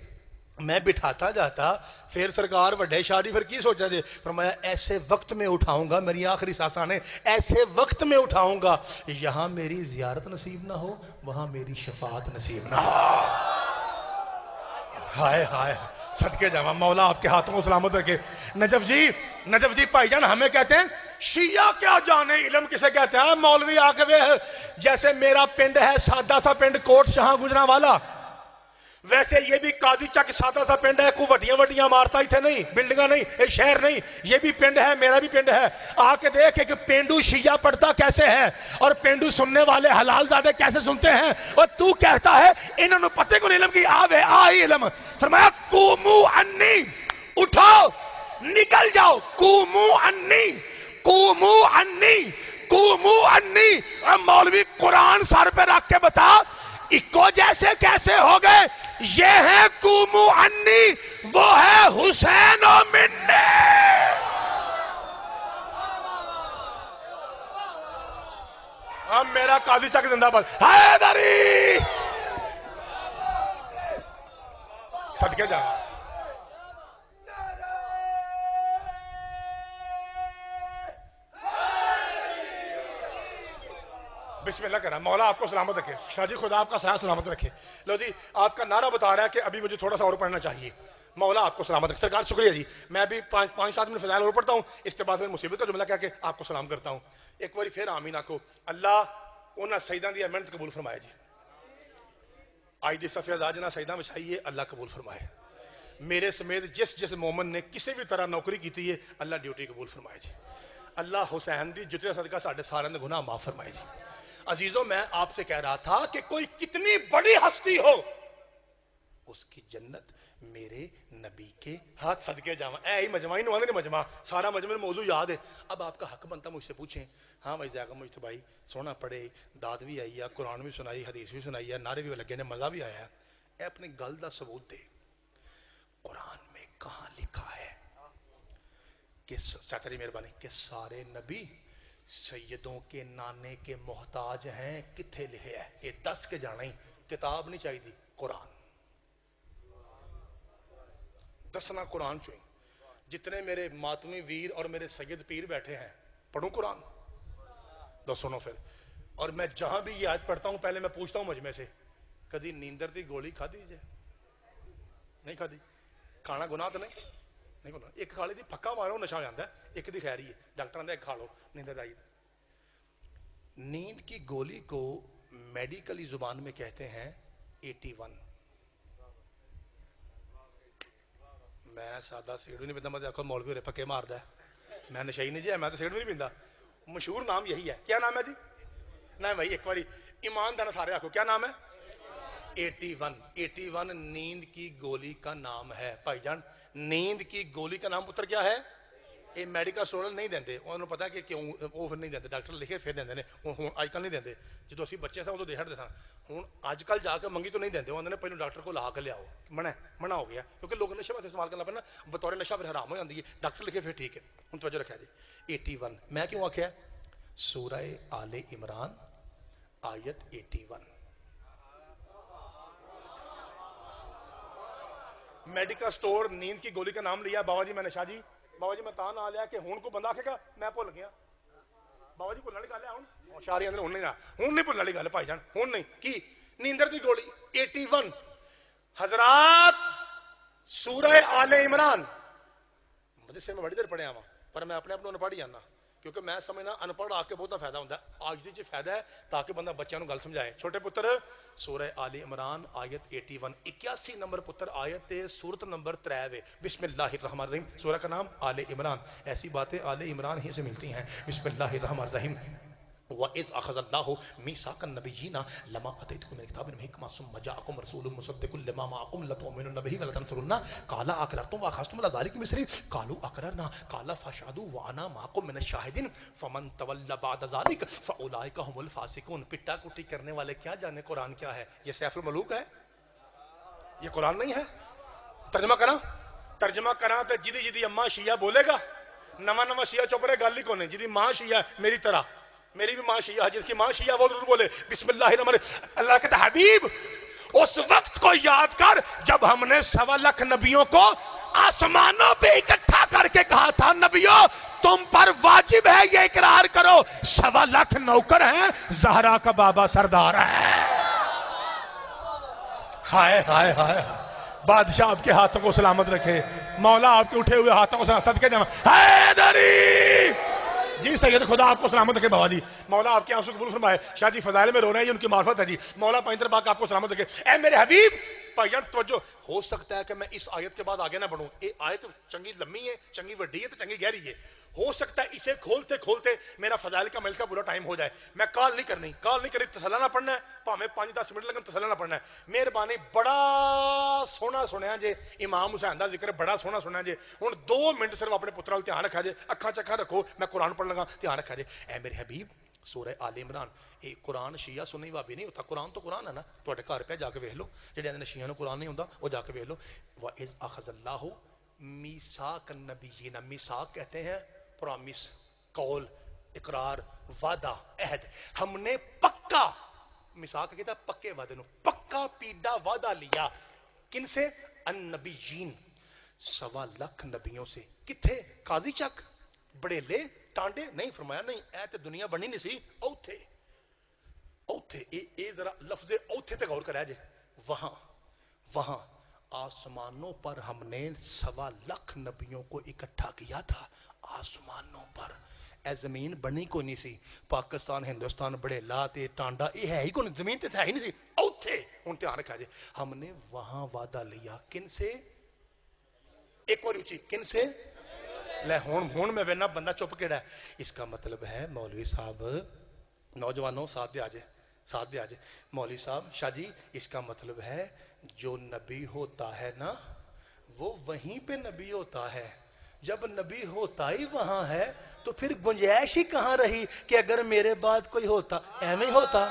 میں بٹھاتا جاتا. پھر سرکار وڈے شاہ جی پھر کی سوچا جی؟ فرمایا ایسے وقت میں اٹھاؤں گا, میری آخری سانساں نے, ایسے وقت میں اٹھاؤں گا یہاں میری زیارت نصیب نہ ہو وہاں میری شفاعت نصیب نہ ہو. ہائے ہائے صدقے جاواں, مولا آپ کے ہاتھوں کو سلامت رکھے. نجف جی بھائی جان ہمیں کہتے ہیں شیعہ کیا جانے علم کسے کہتے ہیں. مولوی آ کے جیسے میرا پنڈ ہے سادہ سا پنڈ کوٹ شاہ گجرانوالا, ویسے یہ بھی قاضی چک سادہ سا پنڈ ہے, کوئی وڈیاں وڈیاں عمارتیں اتنے نہیں, بلڈنگاں نہیں, ایک شہر نہیں. یہ بھی پنڈ ہے, میرا بھی پنڈ ہے. آ کے دیکھ کہ پینڈو شیعہ پڑھتا کیسے ہے اور پینڈو سننے والے حلال زادے کیسے سنتے ہیں, اور تو کہتا ہے انہوں نے پتہ کو علم کی آئی علم. فرمایا قوموا انی, اٹھو نکل جاؤ, قوموا انی, قوموا انی, قوموا انی. مولوی قرآن سر پہ رکھ کے بتا اکو جیسے کیسے ہو گئے؟ یہ ہے قوموا انی, وہ ہے حسین و منی. اب میرا قاضی چک زندہ باد, حیدری صدقے جاواں. بسم اللہ کرا, مولا آپ کو سلامت رکھے. شاہ جی خدا آپ کا سایہ سلامت رکھے. لو جی آپ کا نعرہ بتا رہا ہے کہ ابھی مجھے تھوڑا سا اور پڑھنا چاہیے. مولا آپ کو سلامت رکھے. سرکار شکریہ جی. میں بھی 5-7 منٹ فضائل اور پڑھتا ہوں, اس کے بعد میں مصیبت کا جملہ کہہ کے آپ کو سلام کرتا ہوں. ایک بار پھر آمین آکھو. اللہ انہاں سیداں دی محنت قبول فرمائے جی. آج دی صفحہ دا جنہ سیداں بچھائیے اللہ قبول فرمائے. میرے سمیت جس مومن نے کسی بھی طرح نوکری کی ہے اللہ ڈیوٹی قبول فرمائے جی. اللہ حسین دی جتنے صدقہ ساڑھے سارے نے گناہ معاف فرمائے جی. عزیزوں میں آپ سے کہہ رہا تھا کہ کوئی کتنی بڑی ہستی ہو اس کی جنت میرے نبی کے ہاتھ صدقے جاواں. اے ہی مجمع ہی نوانے مجمع سارا مجمع موضوع یاد ہے. اب آپ کا حق بنتا مجھ سے پوچھیں. ہاں بھائی زیادہ مجھ تو بھائی سونا پڑے, داد بھی آئی ہے, قرآن بھی سنائی, حدیث بھی سنائی ہے, نعرے بھی لگے نے, مزہ بھی آیا ہے. اے اپنی گل دا ثبوت دے. قرآن میں کہاں لکھا ہے کہ چاچا جی مہربانی کہ سارے نبی سیدوں کے نانے کے محتاج ہیں؟ کتھے لکھے ہے؟ یہ دس کے جانا ہی کتاب نہیں چاہیے دی, قرآن دسنا قرآن چوئی. جتنے میرے ماتمی ویر اور میرے سید پیر بیٹھے ہیں پڑھوں قرآن دو سنو پھر. اور میں جہاں بھی یہ آیت پڑھتا ہوں پہلے میں پوچھتا ہوں مجمع سے کدی نیندر دی گولی کھا دی جائے؟ نہیں کھا دی. کھانا گناہ تو نہیں گناہ. ایک کھا لی دی پکا مارو نشہ ہو جاتا ہے, ایک دی خیر ہی ہے. ڈاکٹر آتا ہے کھا لو نیندر آئی. نیند کی گولی کو میڈیکلی زبان میں کہتے ہیں 81. میں سادہ سگریٹ بھی نہیں پیتا, میں دیکھو مولوی ہو رہے پکے مار دا ہے. میں نشئی نہیں جی, میں تو سگریٹ بھی نہیں پیندا. مشہور نام یہی ہے. کیا نام ہے جی؟ نہیں بھائی ایک باری ایمان دانا سارے آکھو کیا نام ہے؟ 81 نیند کی گولی کا نام ہے. بھائی جان نیند کی گولی کا نام پتر کیا ہے؟ یہ میڈیکل اسٹور نہیں دیندے, انہوں پتا کہ کیوں وہ پھر نہیں دیندے, ڈاکٹر لکھے پھر دیندے نے. اج کل نہیں دیندے, جدو اسی بچے سن ادو دے ہٹتے سن. ہوں اج کل جا کے منگی تو نہیں دیندے, انہوں نے پہلے ڈاکٹر کو لا کے لے آؤ. منع ہو گیا کیونکہ لوگ نشے واسطے استعمال کرنا پڑنا, بطور نشہ پھر حرام ہو جاتی ہے. ڈاکٹر لکھے پھر ٹھیک ہے. ہوں توجہ رکھا جی. 81 میں کیوں آخیا؟ سورہ آل عمران آیت 81. میڈیکل سٹور نیند کی گولی کا نام لیا. بابا جی میں نے شاہ جی بابا جی میں تاں نہ لیا کہ ہون کو بندہ آکھے گا میں بھول گیا. بابا جی بھولنے والی گل ہے ہوں شاری اندر ہوں نہیں بھولنے والی گل ہے بھائی جان. ہوں نہیں کی نیندر دی گولی 81 حضرات سورہ آل عمران مدرسے میں بڑی دیر پڑھیا ہوا پر میں اپنے اپنے پڑھ ہی جانا کیونکہ میں سمجھنا ان پڑھ آ کے بہت فائدہ ہوتا ہے. آج دی فائدہ ہے تاکہ بندہ بچوں کو گل سمجھائے. چھوٹے پتر سورہ آل عمران آیت 81 81 نمبر پتر آیت سورت نمبر 3 بسم اللہ الرحمن الرحیم. سورہ کا نام آل عمران. ایسی باتیں آل عمران ہی سے ملتی ہیں. بسم اللہ الرحمن الرحیم. وَإِذْ أَخَذَ اللَّهُ مِيثَاقَ النَّبِيِّينَ لَمَا آتَيْتُكُم مِّنْ كِتَابٍ وَحِكْمَةٍ ثُمَّ جَاءَكُمْ رَسُولٌ مُصَدِّقٌ لِّمَا مَعَكُمْ لَتُؤْمِنُنَّ بِهِ وَلَتَنصُرُنَّهُ قَالَ أَقْرَرْتُمْ وَأَخَذْتُمْ عَلَىٰ ذَٰلِكُمْ إِصْرِي قَالُوا أَقْرَرْنَا قَالَ فَاشْهَدُوا وَأَنَا مَعَكُم مِّنَ الشَّاهِدِينَ فَمَن تَوَلَّىٰ بَعْدَ ذَٰلِكَ فَأُولَٰئِكَ هُمُ الْفَاسِقُونَ. پٹا کٹی کرنے والے کیا جانے قرآن کیا ہے؟ یہ سیف الملوک ہے, یہ قرآن نہیں ہے. ترجمہ کراں تے جدی اماں شیعہ بولے گا نواں شیعہ چپ رہے گل ہی کونے. جدی ماں شیعہ میری طرح, میری بھی ماں شیعہ, جن کی ماں شیعہ وہ ضرور بولے بسم اللہ الرحمن الرحیم. اللہ کہتا ہے حبیب اس وقت کو یاد کر جب ہم نے 1.25 لاکھ نبیوں کو آسمانوں پہ اکٹھا کر کے کہا تھا نبیوں تم پر واجب ہے یہ اقرار کرو 1.25 لاکھ نوکر ہیں, زہرا کا بابا سردار ہے. ہائے ہائے ہائے, بادشاہ آپ کے ہاتھوں کو سلامت رکھے, مولا آپ کے اٹھے ہوئے ہاتھوں کو سلامت صدقے جمع. حیدری جی سید خدا آپ کو سلامت رکھے. بابا جی مولا آپ کے آنسو قبول فرمائے. شاہ جی فضائل میں رو رہے ہیں, ان کی معرفت ہے جی. مولا پائندر باغ آپ کو سلامت رکھے. اے میرے حبیب بھائی جان توجہ. ہو سکتا ہے کہ میں اس آیت کے بعد آگے نہ بڑھوں. یہ آیت چنگی لمبی ہے, چنگی وڈی ہے, تو چنگی گہری ہے. ہو سکتا ہے اسے کھولتے کھولتے میرا فضائل کا ملک کا پورا ٹائم ہو جائے. میں کال نہیں کرنی تسلا نہ پڑھنا ہے, پاویں 5-10 منٹ لگن تسلا نہ پڑھنا ہے. مہربانی بڑا سونا سنیا جے امام حسین دا ذکر بڑا سونا سنیا جے. ہن 2 منٹ صرف اپنے پتر وال دھیان رکھا جے, اکھاں چکھاں رکھو, میں قرآن پڑھ لگا, دھیان رکھا جے. اے میرے حبیب سورہ آل عمران. یہ قرآن شیعہ سنی وابی نہیں ہوتا, قرآن تو قرآن ہے نا. تواڈے گھر پہ جا کے ویکھ لو, جڑے اندر شیعہ نوں قرآن نہیں ہوندا وہ جا کے ویکھ لو. وَإِذْ أَخَذَ اللَّهُ مِيثَاقَ النَّبِيِّينَ. میثاق کہتے ہیں پرامس, قول, اقرار, وعدہ, عہد. ہم نے پکا, میثاق کہتا ہے پکے وعدے نو, پکا پیڈا وعدہ لیا. کن سے؟ النبیین, 1.25 لاکھ نبیوں سے. کتھے؟ قاضی چک, بڑے لے, ٹانڈے نہیں. فرمایا نہیں, اے تے دنیا بنی نہیں سی, اوتھے اے ذرا لفظ اوتھے تے غور کرا جے. وہاں آسمانوں پر ہم نے 1.25 لاکھ نبیوں کو اکٹھا کیا تھا آسمانوں پر. اے زمین بنی کو نہیں سی. پاکستان ہندوستان بڑے لاتے ٹانڈا یہ ہے ہی کو نہیں, زمین تے ہے ہی نہیں سی. اوتھے ہن دھیان رکھا جی, ہم نے وہاں وعدہ لیا. کن سے؟ ایک اور اونچی, کن سے؟ لے ہون میں وینا بندہ چپ کیڑا ہے. اس کا مطلب ہے مولوی صاحب, نوجوانوں ساتھ دے آجے, ساتھ دے آجے. مولوی صاحب شاہ جی اس کا مطلب ہے جو نبی ہوتا ہے نا وہ وہیں پہ نبی ہوتا ہے. جب نبی ہوتا ہی وہاں ہے تو پھر گنجائش ہی کہاں رہی کہ اگر میرے بعد کوئی ہوتا ایویں ہوتا.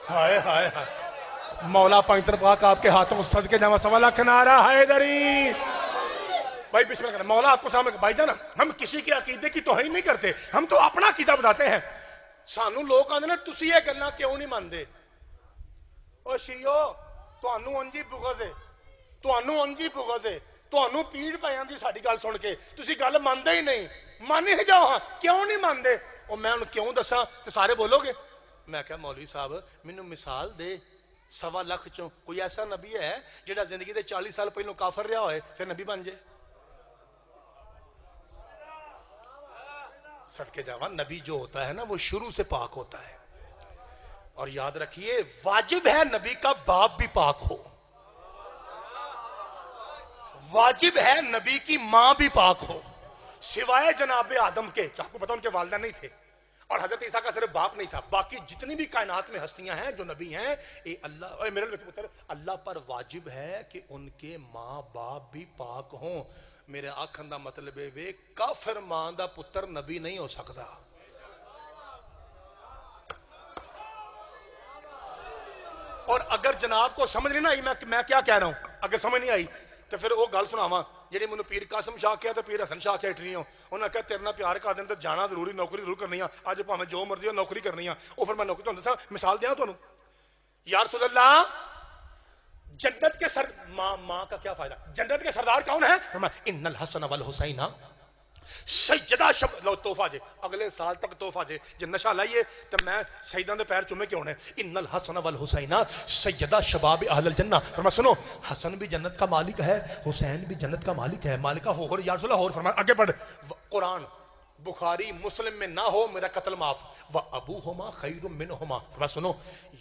ہائے ہائے ہائے, مولا پائنتر پاک آپ کے ہاتھوں صدقے جاواں 1.25 لاکھ نعرہ حیدری. بھائی بسم اللہ کریں. مولا آپ کو سامنے بھائی جانا, ہم کسی کے عقیدے کی توہین نہیں کرتے, ہم تو اپنا عقیدہ بتاتے ہیں. سانو لوگ آندے نا تسی یہ گلاں کیوں نہیں مانتے؟ او شیو تانوں انجی بغض ہے, تانوں انجی بغض ہے, تانوں پیڑ پہ جاندی ساڈی گل سن کے, تسی گل مانتے ہی نہیں. مان ہی جاؤ ہاں, کیوں نہیں مانتے؟ او میں انہوں کیوں دساں تے سارے بولو گے. میں کہا مولوی صاحب مینوں مثال دے, 1.25 لاکھ چوں کوئی ایسا نبی ہے جڑا زندگی دے 40 سال پہلوں کافر رہا ہوئے پھر نبی بن جائے؟ صدقے جاواں نبی جو ہوتا ہے نا وہ شروع سے پاک ہوتا ہے. اور یاد رکھیے واجب ہے نبی کا باپ بھی پاک ہو, واجب ہے نبی کی ماں بھی پاک ہو, سوائے جناب آدم کے. آپ کو پتا ان کے والدین نہیں تھے اور حضرت عیسیٰ کا صرف باپ نہیں تھا. باقی جتنی بھی کائنات میں ہستیاں ہیں جو نبی ہیں اے اللہ اے میرے پتر اللہ پر واجب ہے کہ ان کے ماں باپ بھی پاک ہوں. میرے آکھن دا مطلب ہے کافر ماں دا پتر نبی نہیں ہو سکتا. اور اگر جناب کو سمجھ نہیں آئی میں کیا کہہ رہا ہوں, اگر سمجھ نہیں آئی تو پھر وہ گل سناواں جی مجھے پیر قاسم شاہ کیا تو پیر حسن شاہ کیا اٹھنی ہو. انہوں نے کہا تیرے نال پیار کر دیں تو جانا ضروری, نوکری ضرور کرنی ہے, اج بھاویں جو مرضی ہو نوکری کرنی ہے. وہ پھر میں نوکری تھانوں دساں مثال دیاں تانوں. یا رسول اللہ جنت کے سر ماں کا کیا فائدہ, جنت کے سردار کون ہے؟ فرمایا ان الحسن والحسین سیدہ شب لو تحفہ جے اگلے سال تک تحفہ جے نشہ لائیے تو میں سیدہ دے پیر چومے کیوں نے. ان الحسن والحسین سیدہ شباب اہل الجنہ. فرمایا سنو حسن بھی جنت کا مالک ہے, حسین بھی جنت کا مالک ہے. مالکہ ہو اور یا رسول اللہ ہو. فرمایا آگے پڑھ, قرآن بخاری مسلم میں نہ ہو میرا قتل معاف. وَأَبُوهُمَا خَيْرٌ مِّنْهُمَا. فرمایا سنو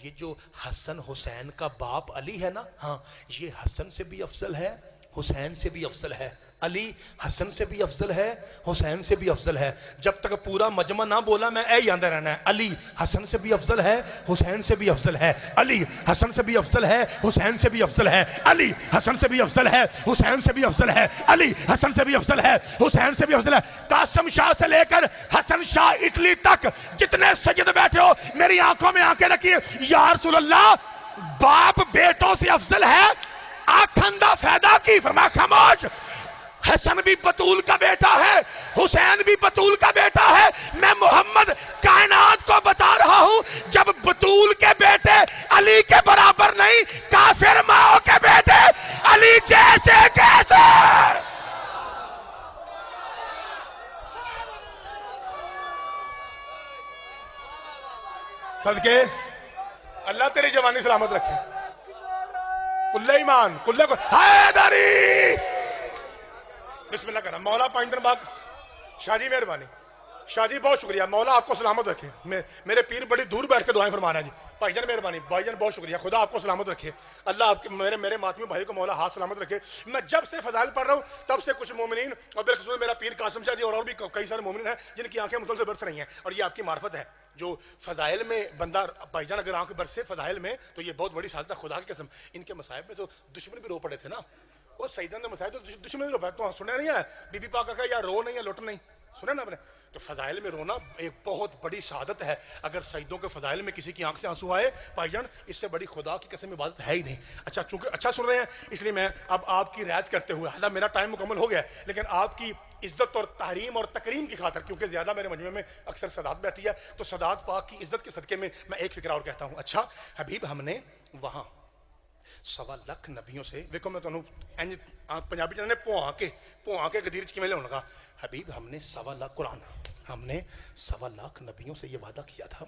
یہ جو حسن حسین کا باپ علی ہے نا, ہاں یہ حسن سے بھی افضل ہے, حسین سے بھی افضل ہے. علی حسن سے بھی افضل ہے, حسین سے بھی افضل ہے. جب تک پورا مجمع نہ بولا میں اے ہی آندہ رہنا ہے. علی حسن سے بھی افضل ہے, حسین سے بھی افضل ہے. علی حسن سے بھی افضل ہے, حسین سے بھی افضل ہے. علی حسن سے بھی افضل ہے, حسین سے بھی افضل ہے. علی حسن سے بھی افضل ہے, حسین سے بھی افضل ہے. قاسم شاہ سے لے کر حسن شاہ اٹلی تک جتنے سید بیٹھے ہو میری آنکھوں میں آنکھیں رکھیے. یا رسول اللہ باپ بیٹوں سے افضل ہے, آنکھن دا فائدہ کی. فرمایا خاموش, حسن بھی بطول کا بیٹا ہے, حسین بھی بطول کا بیٹا ہے. میں محمد کائنات کو بتا رہا ہوں جب بطول کے بیٹے علی کے برابر نہیں, کافر ماں کے بیٹے علی جیسے کیسے. صدقے اللہ تیری جوانی سلامت رکھے. کلے ایمان کلے کو حیدری. بسم اللہ کرنا. مولا پائندر باغ شاہ جی مہربانی, شاہ جی بہت شکریہ, مولا آپ کو سلامت رکھے. میرے پیر بڑی دور بیٹھ کے دعائیں فرما رہے ہیں جی. بھائی جان مہربانی, بھائی جان بہت شکریہ, خدا آپ کو سلامت رکھے. اللہ آپ کے میرے ماتمی بھائی کو مولا ہاتھ سلامت رکھے. میں جب سے فضائل پڑھ رہا ہوں تب سے کچھ مومنین اور بالخصوص میرا پیر قاسم شاہ جی اور بھی کئی سارے مومنین ہیں جن کی آنکھیں مسلسل برس رہی ہیں, اور یہ آپ کی معرفت ہے. جو فضائل میں بندہ بھائی جان اگر آنکھ برسے فضائل میں تو یہ بہت بڑی سعادت ہے. خدا کی قسم ان کے مصائب میں تو دشمن بھی رو پڑے تھے نا. وہ سیدان نے مسائل تو دشمن بھی رو پڑے, تو سنے نہیں ہے بی بی پاک کا یا رو نہیں ہے لٹ نہیں, سنے نا آپ نے. تو فضائل میں رونا ایک بہت بڑی سعادت ہے. اگر سیدوں کے فضائل میں کسی کی آنکھ سے آنسو آئے بھائی جان اس سے بڑی خدا کی قسم عبادت ہے ہی نہیں. اچھا چونکہ اچھا سن رہے ہیں اس لیے میں اب آپ کی رعایت کرتے ہوئے, حالانکہ میرا ٹائم مکمل ہو گیا ہے لیکن آپ کی عزت اور تحریم اور تکریم کی خاطر, کیونکہ زیادہ میرے مجمع میں اکثر سادات بیٹھی ہے, تو سادات پاک کی عزت کے صدقے میں ایک فکرہ اور کہتا ہوں. اچھا حبیب ہم نے وہاں 1.25 لاکھ نبیوں سے ویکو میں تانوں پنجابی چاہنے پوہاں کے گدیر چ کیویں لون لگا. حبیب ہم نے 1.25 لاکھ قرآن ہم نے 1.25 لاکھ نبیوں سے یہ وعدہ کیا تھا.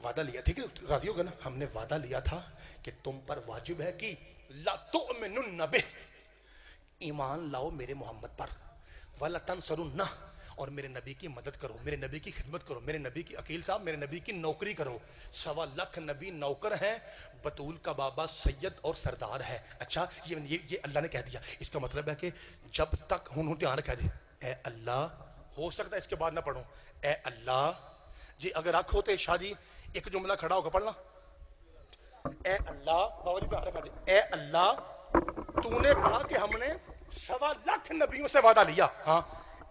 وعدہ لیا, ٹھیک ہے راضی ہوگا نا, ہم نے وعدہ لیا تھا کہ تم پر واجب ہے کہ لا تؤمنن بہ, ایمان لاؤ میرے محمد پر, ولا تنصرنہ, اور میرے نبی کی مدد کرو, میرے نبی کی خدمت کرو, میرے نبی کی عقیل صاحب میرے نبی کی نوکری کرو. 1.25 لاکھ نبی نوکر ہیں, بطول کا بابا سید اور سردار ہے. اچھا یہ اللہ نے کہہ دیا, اس کا مطلب ہے کہ جب تک ہوں دھیان رکھا جائے, اے اللہ, ہو سکتا ہے اس کے بعد نہ پڑھوں, اے اللہ جی, اگر حق ہوتے شاہ جی ایک جملہ کھڑا ہو کر پڑھنا, اے اللہ بابا جی پہ رکھا جائے, اے اللہ تو نے کہا کہ ہم نے 1.25 لاکھ نبیوں سے وعدہ لیا, ہاں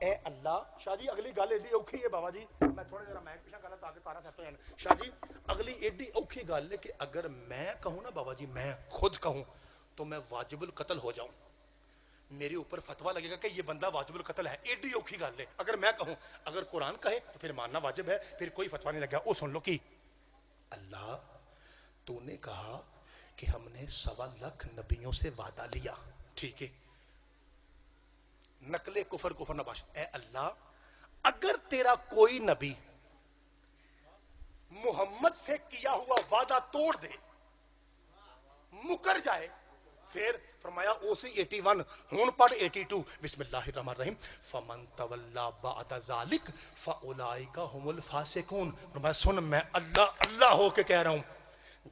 اے اللہ. شاہ جی اگلی گل ایڈی اوکھی ہے بابا جی, میں تھوڑا ذرا میں پیچھے گل تاکہ تارا سیٹ ہو جائے. شاہ جی اگلی ایڈی اوکھی گل ہے کہ اگر میں کہوں نا بابا جی, میں خود کہوں تو میں واجب القتل ہو جاؤں, میرے اوپر فتویٰ لگے گا کہ یہ بندہ واجب القتل ہے. ایڈی اوکھی گل ہے اگر میں کہوں, اگر قرآن کہے تو پھر ماننا واجب ہے, پھر کوئی فتویٰ نہیں لگا. وہ سن لو کہ اللہ تو نے کہا کہ ہم نے 1.25 لاکھ نبیوں سے وعدہ لیا, ٹھیک ہے, نقل کفر نہ باش. اے اللہ اگر تیرا کوئی نبی محمد سے کیا ہوا وعدہ توڑ دے, مکر جائے, پھر فرمایا اوسی 81 ہون پڑھ 82, بسم اللہ الرحمن الرحیم, فمن تولا بعد ذالک فاولئک هم الفاسقون. فرمایا سن, میں اللہ ہو کے کہہ رہا ہوں,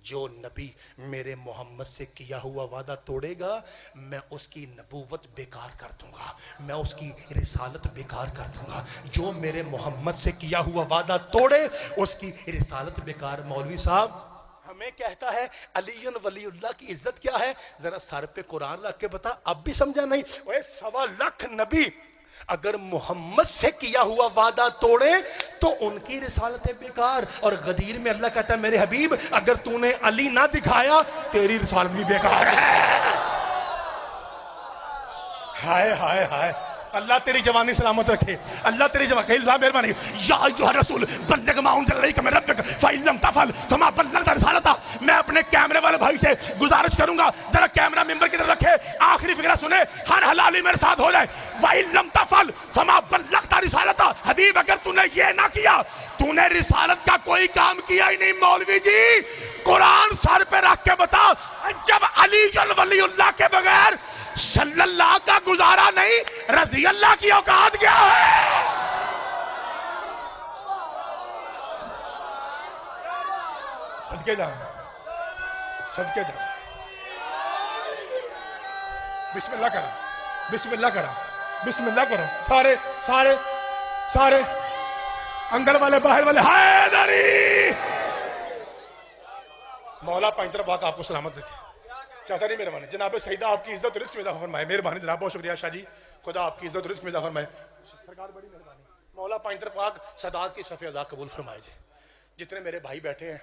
جو نبی میرے محمد سے کیا ہوا وعدہ توڑے گا میں اس کی نبوت بیکار کر دوں گا, میں اس کی رسالت بیکار کر دوں گا. جو میرے محمد سے کیا ہوا وعدہ توڑے اس کی رسالت بیکار. مولوی صاحب ہمیں کہتا ہے علی ولی اللہ کی عزت کیا ہے, ذرا سر پہ قرآن رکھ کے بتا, اب بھی سمجھا نہیں. 1.25 لاکھ نبی اگر محمد سے کیا ہوا وعدہ توڑے تو ان کی رسالت بیکار. اور غدیر میں اللہ کہتا ہے میرے حبیب اگر تو نے علی نہ دکھایا تیری رسالت بھی بیکار ہے. ہائے ہائے ہائے, اللہ تیری جوانی سلامت رکھے, اللہ تیری جوانی مہربانی. یا ایھا الرسول بلغ ما انزل الیک من ربک فإن لم تفعل فما بلغت رسالتہ. میں اپنے کیمرے والے بھائی سے گزارش کروں گا ذرا کیمرہ ممبر کی طرف رکھے, آخری فقرہ سنے, ہر حلالی میرے ساتھ ہو جائے. فإن لم تفعل فما بلغت رسالتہ. حبیب اگر تو نے یہ نہ کیا تو نے رسالت کا کوئی کام کیا ہی نہیں. مولوی جی قرآن سر پہ رکھ کے بتا, جب علی ولی اللہ کے بغیر صلی اللہ کا گزارا نہیں, رضی اللہ کی اوقات کیا ہے؟ صدقے جاؤ, صدقے جاؤ. بسم اللہ کرا, بسم اللہ کرا, بسم اللہ کرو. سارے سارے سارے اندر والے باہر والے حیدری. مولا پائنتر پاک آپ کو سلامت رکھے. چاچا نہیں مہربانی, جناب سیدہ آپ کی عزت اور رزق میں اضافہ فرمائے. مہربانی جناب, بہت شکریہ شاہ جی, خدا آپ کی عزت اور رزق میں اضافہ فرمائے. سرکار بڑی مہربانی. مولا پائنتر پاک سادات کی صف اعضاء قبول فرمائے جی. جتنے میرے بھائی بیٹھے ہیں,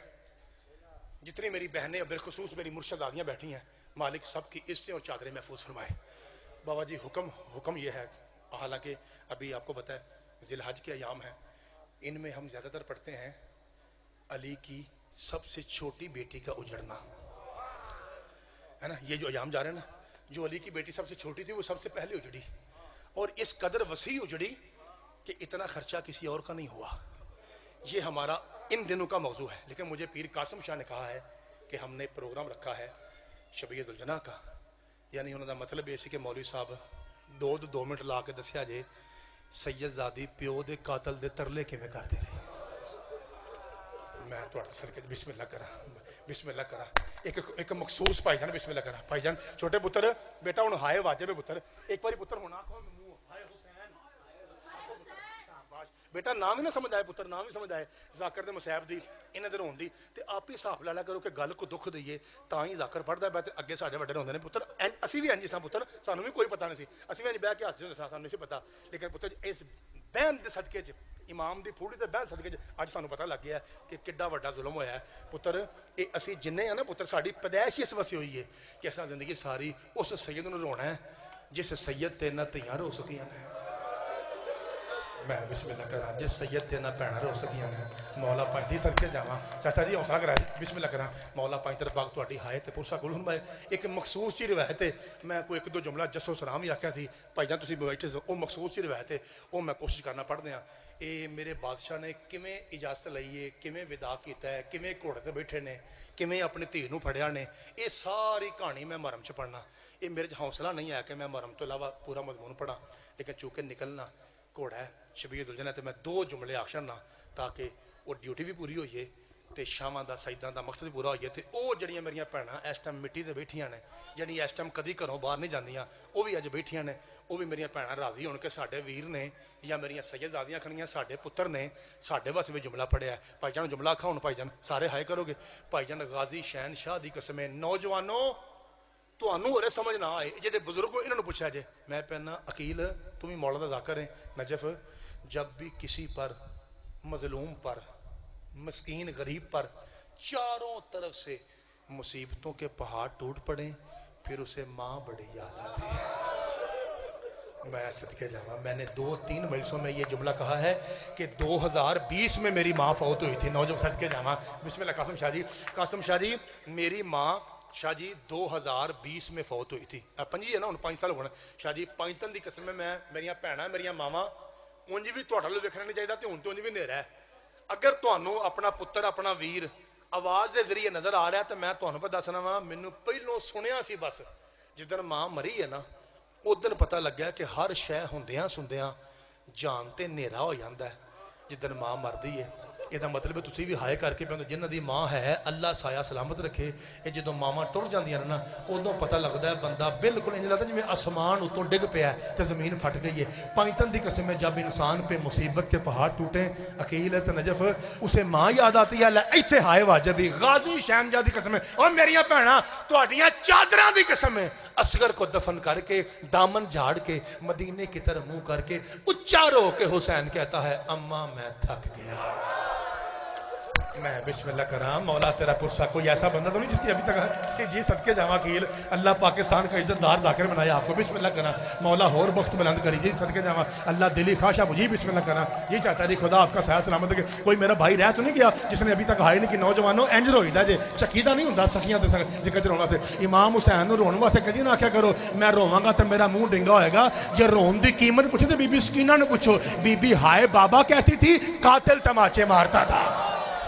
جتنی میری بہنیں اور بالخصوص میری مرشد دادیاں بیٹھی ہیں, مالک سب کی عزتیں اور چادریں محفوظ فرمائے. بابا جی حکم یہ ہے, حالانکہ ابھی آپ کو پتہ ہے ذی الحج کے ایام ہیں, ان میں ہم زیادہ تر پڑھتے ہیں علی کی سب سے چھوٹی بیٹی کا اجڑنا, ہے نا. یہ جو ایام جا رہے ہیں نا, جو علی کی بیٹی سب سے چھوٹی تھی وہ سب سے پہلے اجڑی, اور اس قدر وسیع اجڑی کہ اتنا خرچہ کسی اور کا نہیں ہوا. یہ ہمارا ان دنوں کا موضوع ہے. لیکن مجھے پیر قاسم شاہ نے کہا ہے کہ ہم نے پروگرام رکھا ہے شبیہ ذوالجناح کا, یعنی انہوں نے مطلب یہ سی کہ مولوی صاحب 2 منٹ لا کے دسیا جے سید زادی پیو دے قاتل دے ترلے کیویں کردے رہے. میں تواڈے صدقے بسم اللہ کرا, بسم اللہ کرا. ایک مخصوص بھائی جان بسم اللہ کرا. بھائی جان چھوٹے پتر بیٹا ہوں ہائے واجب ہے پتر, ایک باری پتر ہونا کھو منہ ہائے حسین بیٹا نام ہی نہ سمجھ آئے, پتر نام ہی سمجھ آئے. ذاکر دے مصیب دی انہاں دے رون دی تے آپ ہی حساب لا لیا کرو کہ گل کو دکھ دئیے تاں ہی ذاکر پڑھدا ہے. اگے ساڈے وڈے ہوندے نے پتر, اسی بھی انج سا پتر, سانوں بھی کوئی پتہ نہیں سی, اسی بھی بیٹھ کے ہسدے ہوندے سانوں نہیں سی پتہ. لیکن پتر اس بہن دے صدقے چ, امام دی پھوڑی تے بہن صدقے چ اج سانوں پتہ لگ گیا کہ کڈا وڈا ظلم ہویا ہے. پتر اے اسی جننے ہیں نا پتر, ساڈی پیدائش اس واسطے ہوئی ہے کہ اساں زندگی ساری اس سید نوں رونا ہے جس سید تے نہ تیاں رو سکیاں نے. میں بسم اللہ کرا جس سید تے نہ بھੈਣਾਂ رو سکیاں نے مولا پاک جی صدقے جاواں چاچا جی حوصلہ کرا بسم اللہ کرا مولا پاک تیرے پاک تہاڈی ہائے تے پرسا کول ہن ایک مخصوص جی روایت ہے میں کوئی ایک دو جملہ جسو سلام ہی آکھیا سی بھائی جان تسی بیٹھے سو او مخصوص جی روایت ہے او میں کوشش کرنا پڑھدے ہاں اے میرے بادشاہ نے کیویں اجازت لئی ہے کیویں ودا کیتا ہے کیویں گھوڑے تے بیٹھے نے کیویں اپنی دھی نوں پھڑیا نے اے ساری کہانی میں مرم چ پڑھنا یہ میرے حوصلہ نہیں ہے کہ میں مرم تو علاوہ پورا مضمون پڑھا لیکن چونکہ نکلنا گھوڑا ہے شبیر دلجن ہے تو میں دو جملے آخشنا تاکہ وہ ڈیوٹی بھی پوری ہوئیے تے شاماں دا سجداں دا مقصد بھی پورا ہوئیے تے او جڑیاں میریاں بھੈਣਾਂ اس ٹائم مٹی تے بیٹھیاں نے جڑی اس ٹائم کدی گھروں باہر نہیں جاندیاں وہ بھی اج بیٹھیاں نے وہ بھی میریاں بھੈਣਾں راضی ہون کے ساڈے ویر نے یا میریاں سیدزادیاں کھڑیاں ساڈے پتر نے ساڈے واسطے بھی جملہ پڑھیا ہے بھائی جان جملہ آکھاں ہن بھائی جان سارے ہائے کرو گے بھائی جان غازی شہنشاہ دی قسم نوجوانوں تانوں ہورے سمجھ نہ آئے جڑے بزرگ انہاں نوں پوچھا جے میں پہنا عقیل تم بھی مولا دا ذاکر ہے نجف جب بھی کسی پر مظلوم پر مسکین غریب پر چاروں طرف سے مصیبتوں کے پہاڑ ٹوٹ پڑیں پھر اسے ماں بڑی یاد آتی ہے میں صدقے جاواں میں نے 2-3 مجلسوں میں یہ جملہ کہا ہے کہ 2020 میں میری ماں فوت ہوئی تھی نوجوان صدقے جاواں بسم اللہ قاسم شاہ جی میری ماں شاہ جی 2020 میں فوت ہوئی تھی پنجی ہے نا ہن 5 سال ہونا شاہ جی 5 دی قسم میں میریاں بھੈਣਾਂ میریاں ماواں انج بھی تہاڈے لو ویکھنا نہیں چاہیدا تے ہن تے انج بھی نیرا ہے اگر تانوں اپنا پتر اپنا ویر آواز دے ذریعے نظر آ رہا ہے تو میں تانوں پہ دسنا وا مینوں پہلوں سنیا سی بس جدن ماں مری ہے نا ادن پتہ لگیا کہ ہر شے ہوندیاں سندیاں جان تے نیرا ہو جاندا ہے جدن ماں مردی ہے یہ مطلب تسی بھی ہائے کر کے پہ جنہ دی ماں ہے اللہ سایہ سلامت رکھے یہ جدو ماواں ٹر جاندیاں نا ادوں پتہ لگتا ہے بندہ بالکل انج لگتا جویں آسمان اتوں ڈگ پیا ہے تے زمین پھٹ گئی ہے پائتن دی قسم ہے جب انسان پہ مصیبت کے پہاڑ ٹوٹے عقیل ہے تے نجف اسے ماں یاد آتی ہے ایتھے ہائے واجبی غازی شہنشاہ دی قسم ہے اور میریاں بھੈਣਾں تہاڈیاں چادراں دی قسم ہے اصغر کو دفن کر کے دامن جھاڑ کے مدینے کی طرف منہ کر کے اچا رو کے حسین کہتا ہے اماں میں تھک گیا میں بسم اللہ کرام مولا تیرا پرسا کوئی ایسا بندہ تو نہیں جس کی ابھی تک کہ جی صدقے جاواں کیل اللہ پاکستان کا عزت دار ذاکر بنایا آپ کو بسم اللہ کرام مولا اور وقت بلند کری جی صدقے جاواں اللہ دلی خواہشہ مجھے بسم اللہ کرام جی چاچا جی خدا آپ کا سایہ سلامت کہ کوئی میرا بھائی رہ تو نہیں گیا جس نے ابھی تک ہائے نہیں کہ نوجوانوں انج روئیدا جے چکیدہ نہیں ہوندا سکیاں تے ذکر چ رونا سے امام حسین نوں رون واسطے کدی نہ آکھیا کرو میں روواں گا تے میرا منہ ڈنگا ہوئے گا جے رون دی قیمت پوچھے تے بی بی سکینہ نے پوچھو بی بی ہائے بابا کہتی تھی قاتل تماچے مارتا تھا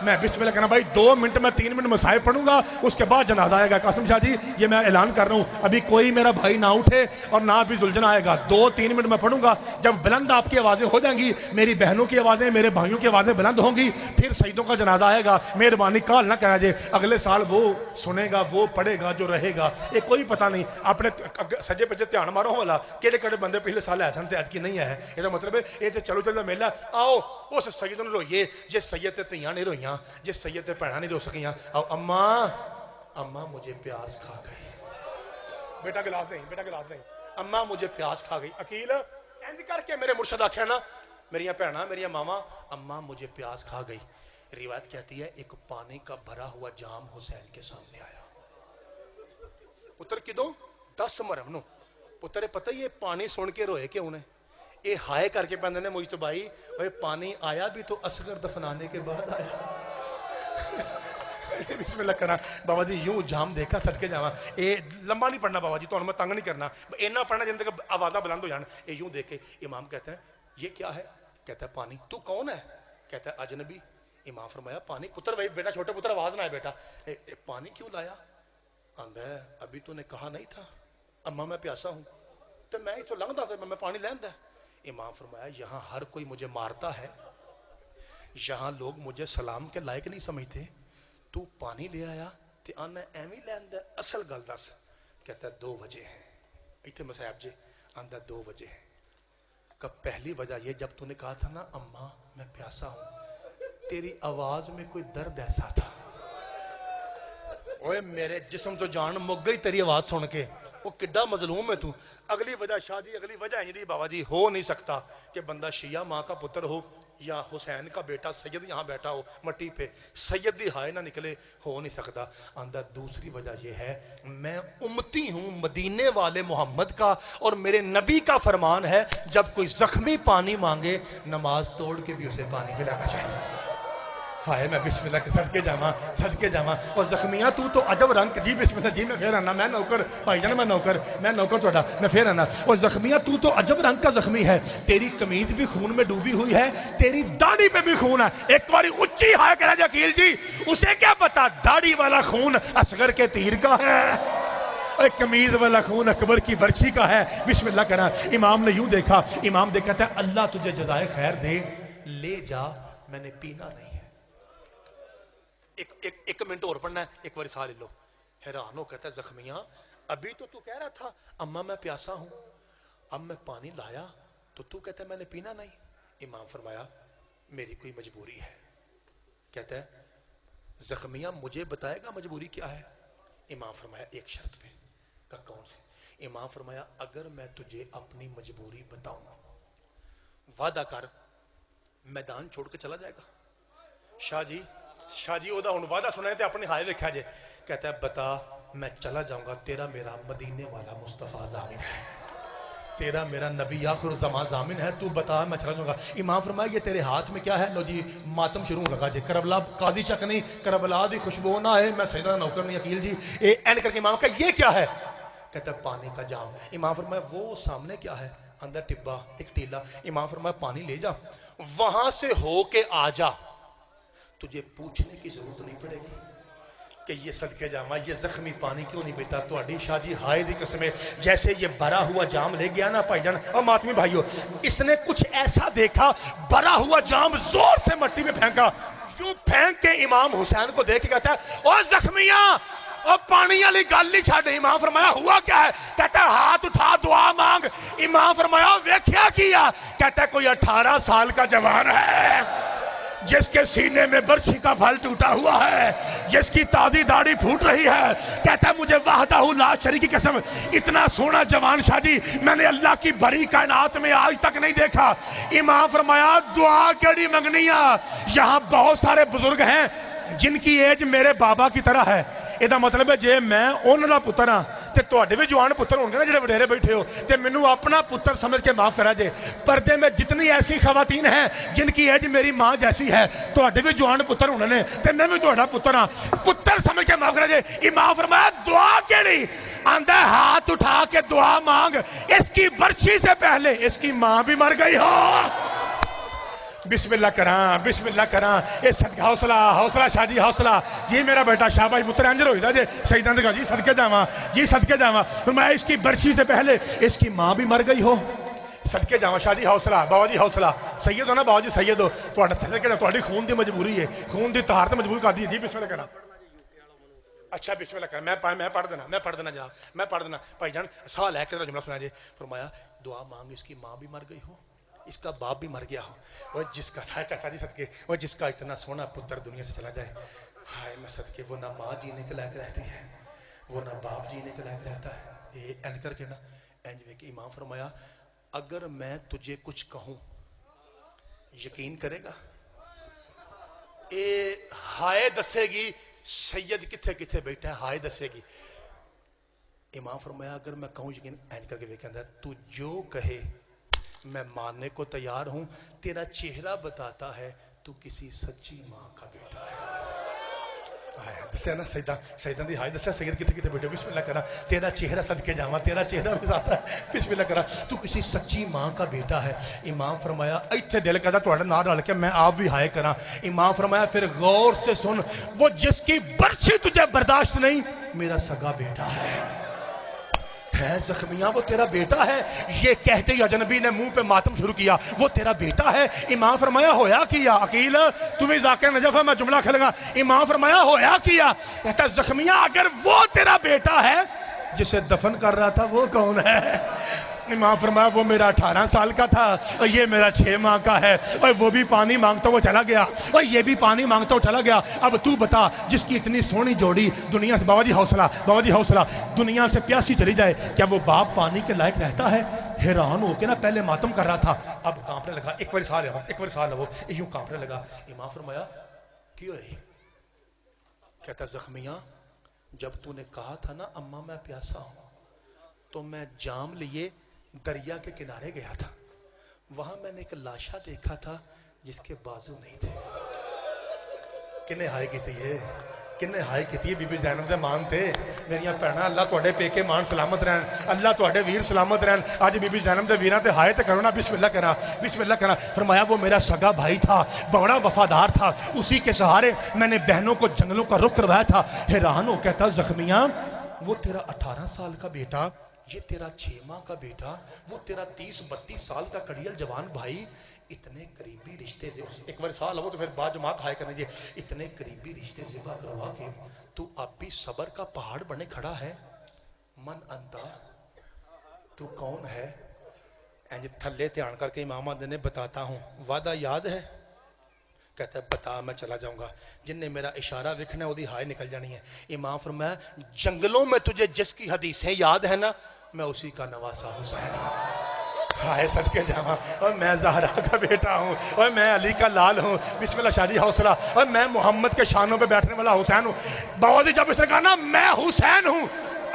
میں بسم اللہ کہنا بھائی 2 منٹ میں 3 منٹ مصائب پڑھوں گا اس کے بعد جنازہ آئے گا قاسم شاہ جی یہ میں اعلان کر رہا ہوں ابھی کوئی میرا بھائی نہ اٹھے اور نہ ابھی زلجھن آئے گا 2-3 منٹ میں پڑھوں گا جب بلند آپ کی آوازیں ہو جائیں گی میری بہنوں کی آوازیں میرے بھائیوں کی آوازیں بلند ہوں گی پھر سجدوں کا جنازہ آئے گا مہربانی کال نہ کہنا جائے اگلے سال وہ سنے گا وہ پڑھے گا جو رہے گا یہ کوئی پتہ نہیں اپنے سجے پجے دھیان مارو والا کہڑے کہڑے بندے پچھلے سال ایسے تے اج کی نہیں ہے یہ مطلب ہے یہ چلو چلو میلہ آؤ اس سید نوں روئیے جس سید تے تیاں نہیں روئیاں جس سید تے بھੈਣਾں نہیں رو سکیاں او اماں مجھے پیاس کھا گئی بیٹا گلاس نہیں اماں مجھے پیاس کھا گئی عقیل انج کر کے میرے مرشد آکھیا نا میریاں بھੈਣਾں میریاں ماواں اماں مجھے پیاس کھا گئی روایت کہتی ہے ایک پانی کا بھرا ہوا جام حسین کے سامنے آیا پتر کدوں 10 مرم نو پتر پتہ یہ پانی سن کے روئے کیوں نے یہ ہائے کر کے پہنے نے مجھ تو بھائی وہ پانی آیا بھی تو اصغر دفنانے کے بعد آیا بسم اللہ کرنا بابا جی یوں جام دیکھا صدقے جاواں اے لمبا نہیں پڑھنا بابا جی تو میں تنگ نہیں کرنا اینا پڑھنا جن تک آوازہ بلند ہو جان اے یوں دیکھ کے امام کہتے ہیں یہ کیا ہے کہتا ہے پانی تو کون ہے کہتا ہے اجنبی امام فرمایا پانی پتر بھائی بیٹا چھوٹے پتر آواز نہ آئے بیٹا پانی کیوں لایا آندا ہے ابھی تو نے کہا نہیں تھا اماں میں پیاسا ہوں تو میں ہی تو لنگدا تھا میں پانی لیندا امام فرمایا یہاں ہر کوئی مجھے مارتا ہے یہاں لوگ مجھے سلام کے لائق نہیں سمجھتے تو پانی لے آیا تے آنا ایویں لیندا اصل گل دس کہتا ہے 2 وجہ ہیں ایتھے مصعب جی آندا 2 وجہ ہیں کہ پہلی وجہ یہ جب تو نے کہا تھا نا اماں میں پیاسا ہوں تیری آواز میں کوئی درد ایسا تھا اوے میرے جسم تو جان مک گئی تیری آواز سن کے وہ کڈا مظلوم ہے تو اگلی وجہ شاہ جی اگلی وجہ ہے جی بابا جی ہو نہیں سکتا کہ بندہ شیعہ ماں کا پتر ہو یا حسین کا بیٹا سید یہاں بیٹھا ہو مٹی پہ سید دی ہائے نہ نکلے ہو نہیں سکتا. اندر دوسری وجہ یہ ہے میں امتی ہوں مدینے والے محمد کا اور میرے نبی کا فرمان ہے جب کوئی زخمی پانی مانگے نماز توڑ کے بھی اسے پانی پلانا چاہیے. ہائے میں بسم اللہ کے صدقے جاواں اور زخمیاں تو عجب رنگ جی بسم اللہ جی میں پھر آنا میں نوکر بھائی جان میں نوکر توڑا میں پھر آنا اور زخمیاں تو عجب رنگ کا زخمی ہے تیری قمیض بھی خون میں ڈوبی ہوئی ہے تیری داڑھی پہ بھی خون ہے. ایک باری اچھی ہائے کہہ رہا عقیل جی اسے کیا پتا داڑھی والا خون اصغر کے تیر کا ہے قمیض والا خون اکبر کی برچھی کا ہے. بسم اللہ کرا امام نے یوں دیکھا امام دیکھا تھا اللہ تجھے جزائے خیر دے لے جا میں نے پینا نہیں ہے. ایک منٹ اور پڑھنا ہے ایک بار سا لے لو. حیران ہو کہتا ہے زخمیاں ابھی تو کہہ رہا تھا اماں میں پیاسا ہوں اب میں پانی لایا تو کہتا ہے میں نے پینا نہیں. امام فرمایا میری کوئی مجبوری ہے. کہتا ہے زخمیاں مجھے بتائے گا مجبوری کیا ہے. امام فرمایا ایک شرط پہ. کہ کون سی. امام فرمایا اگر میں تجھے اپنی مجبوری بتاؤں وعدہ کر میدان چھوڑ کے چلا جائے گا. شاہ جی وہ وعدہ سنا ہے اپنی ہائے دیکھا جائے. کہتا ہے بتا میں چلا جاؤں گا تیرا میرا مدینے والا مصطفیٰ ضامن ہے تیرا میرا نبی آخر الزمان ضامن ہے تو بتا میں چلا جاؤں گا. امام فرمایا یہ تیرے ہاتھ میں کیا ہے. لو جی ماتم شروع لگا جی کربلا قاضی شک نہیں کربلا دی خوشبو نہ ہے میں سیدہ نوکر نہیں عقیل جی اینڈ کر کے امام کا یہ کیا ہے. کہتا ہے پانی کا جام. امام فرمایا وہ سامنے کیا ہے. اندر ٹبا ایک ٹیلا. امام فرمایا پانی لے جا وہاں سے ہو کے آ جا تجھے پوچھنے کی ضرورت نہیں پڑے گی کہ یہ صدقے جاواں یہ زخمی پانی کیوں نہیں پیتا. تہاڈی شاہ جی ہائے دی قسم جیسے یہ بھرا ہوا جام لے گیا نا بھائی جان اور ماتمی بھائیو اس نے کچھ ایسا دیکھا بھرا ہوا جام زور سے مٹی میں پھینکا. یوں پھینک کے امام حسین کو دیکھ کے کہتا ہے او زخمیاں اور پانی والی گل نہیں چھڈ. امام فرمایا ہوا کیا ہے. کہتا ہے ہاتھ اٹھا دعا مانگ. امام فرمایا ویکھیا کیا. کہتا ہے کوئی 18 سال کا جوان ہے جس کے سینے میں برچھی کا پھل ٹوٹا ہوا ہے جس کی تازی داڑھی پھوٹ رہی ہے. کہتا ہے مجھے وحدہ لا شریک کی قسم اتنا سونا جوان شاہ جی میں نے اللہ کی بھری کائنات میں آج تک نہیں دیکھا. امام فرمایا دعا کیڑی منگنی آ. یہاں بہت سارے بزرگ ہیں جن کی ایج میرے بابا کی طرح ہے. یہ مطلب ہے جے میں انہوں کا پتر ہاں تے تواڈے بھی جوان پتر ہوں گے نا جڑے وڈیرے بیٹھے ہو تے مینوں اپنا پتر سمجھ کے معاف کرا جے. پردے میں جتنی ایسی خواتین ہیں جن کی ایج میری ماں جیسی ہے تواڈے بھی جوان پتر ہونے نے تے میں بھی تہاڈا پتر ہاں پتر سمجھ کے معاف کرا جے. امام فرمایا دعا کیڑی. آندا ہاتھ اٹھا کے دعا مانگ اس کی برچھی سے پہلے اس کی ماں بھی مر گئی ہو. بسم اللہ کراں اے صدقہ حوصلہ شاہ جی حوصلہ جی میرا بیٹا شاہ بھائی پتر انجر ہوئی دا جی سیدان دکھا جی صدقے جاواں فرمایا اس کی برچھی سے پہلے اس کی ماں بھی مر گئی ہو. صدقے جاواں شاہ جی حوصلہ بابا جی حوصلہ سید ہو نا بابا جی سید ہو تہاڈی خون دی مجبوری ہے خون دی طہارت مجبور کر دی. جی بسم اللہ کراں. اچھا بسم اللہ کر میں پڑھ دینا جناب میں پڑھ دینا. بھائی جان سوال ہے کہ جملہ سنا جی. فرمایا دعا مانگ اس کی ماں بھی مر گئی ہو اس کا باپ بھی مر گیا ہو. وہ جس کا چاچا جی صدقے وہ جس کا اتنا سونا پتر دنیا سے چلا جائے ہائے میں صدقے وہ نہ ماں جینے کے لائق رہتی ہے وہ نہ باپ جینے کے لائق رہتا ہے. یہ این کر کے نا این جو کہ امام فرمایا اگر میں تجھے کچھ کہوں یقین کرے گا. اے ہائے دسے گی سید کتھے کتھے بیٹھا ہے ہائے دسے گی. امام فرمایا اگر میں کہوں یقین این کر کے ویکھندا تو جو کہے میں ماننے کو تیار ہوں. تیرا چہرہ بتاتا ہے تو کسی سچی ماں کا بیٹا ہے. دسیا نا سیدان دی ہائے دسیا سید کتنے کتنے بیٹے. بسم اللہ کرا تیرا چہرہ صدقے جاواں تیرا چہرہ بتاتا ہے. بسم اللہ کرا تو کسی سچی ماں کا بیٹا ہے. امام فرمایا ایتھے دل کردا تہاڈے نال رل کے میں آپ بھی ہائے کراں. امام فرمایا پھر غور سے سن وہ جس کی برچھی تجھے برداشت نہیں میرا سگا بیٹا ہے زخمیاں وہ تیرا بیٹا ہے. یہ کہتے ہی اجنبی نے منہ پہ ماتم شروع کیا وہ تیرا بیٹا ہے. امام فرمایا ہویا کیا عقیل تمہیں ذاکر نجف ہے میں جملہ کھلے گا. امام فرمایا ہویا کیا. کہتا زخمیاں اگر وہ تیرا بیٹا ہے جسے دفن کر رہا تھا وہ کون ہے. امام فرمایا وہ میرا 18 سال کا تھا اور یہ میرا 6 ماہ کا ہے اور وہ بھی پانی مانگتا وہ چلا گیا اور یہ بھی پانی مانگتا وہ چلا گیا. اب تو بتا جس کی اتنی سونی جوڑی دنیا سے بابا جی حوصلہ دنیا سے پیاسی چلی جائے کیا وہ باپ پانی کے لائق رہتا ہے. حیران ہو کے نا پہلے ماتم کر رہا تھا اب کانپنے لگا. ایک بار سال ہو یوں کانپنے لگا. امام فرمایا کیوں ہے؟ کہتا زخمیاں جب تو نے کہا تھا نا اماں میں پیاسا ہوں تو میں جام لیے دریا کے کنارے گیا تھا, وہاں میں نے ایک لاشا دیکھا تھا جس کے بازو نہیں تھے. کنے ہائے کی تھی یہ, کنے ہائے کی تھی بی بی زینب دے مان تھے. میریاں بھੈਣਾں اللہ تواڈے پیکے مان سلامت رہن, اللہ تواڈے ویر سلامت رہن. اج بی بی زینب دے ویراں تے ہائے تے کرو نا بسم اللہ کرا. فرمایا وہ میرا سگا بھائی تھا, بڑا وفادار تھا, اسی کے سہارے میں نے بہنوں کو جنگلوں کا رخ کروایا تھا. حیران ہو کہتا زخمیاں وہ تیرا 18 سال کا بیٹا, یہ تیرا 6 ماہ کا بیٹا, وہ تیرا 30-32 سال کا کڑیل جوان بھائی, اتنے قریبی رشتے سے ایک بار سال ہو تو پھر بعد جماعت ہائے کرنے جی, اتنے قریبی رشتے ذبح کروا کے تو اب بھی صبر کا پہاڑ بنے کھڑا ہے. من انتا, تو کون ہے؟ تھلے دھیان کر کے امام آدھے نے بتاتا ہوں, وعدہ یاد ہے؟ کہتا ہے بتا میں چلا جاؤں گا. جن نے میرا اشارہ وکھنا ہے وہ دی ہائے نکل جانی ہے. امام فرمایا جنگلوں میں تجھے جس کی حدیثیں یاد ہے نا میں اسی کا نواسا حسین ہوں. ہائے صدقے جاواں, اور میں زہرا کا بیٹا ہوں, اور میں علی کا لال ہوں. بسم اللہ شادی حوصلہ, اور میں محمد کے شانوں پہ بیٹھنے والا حسین ہوں. بابا جی جب اس نے کہا نا میں حسین ہوں,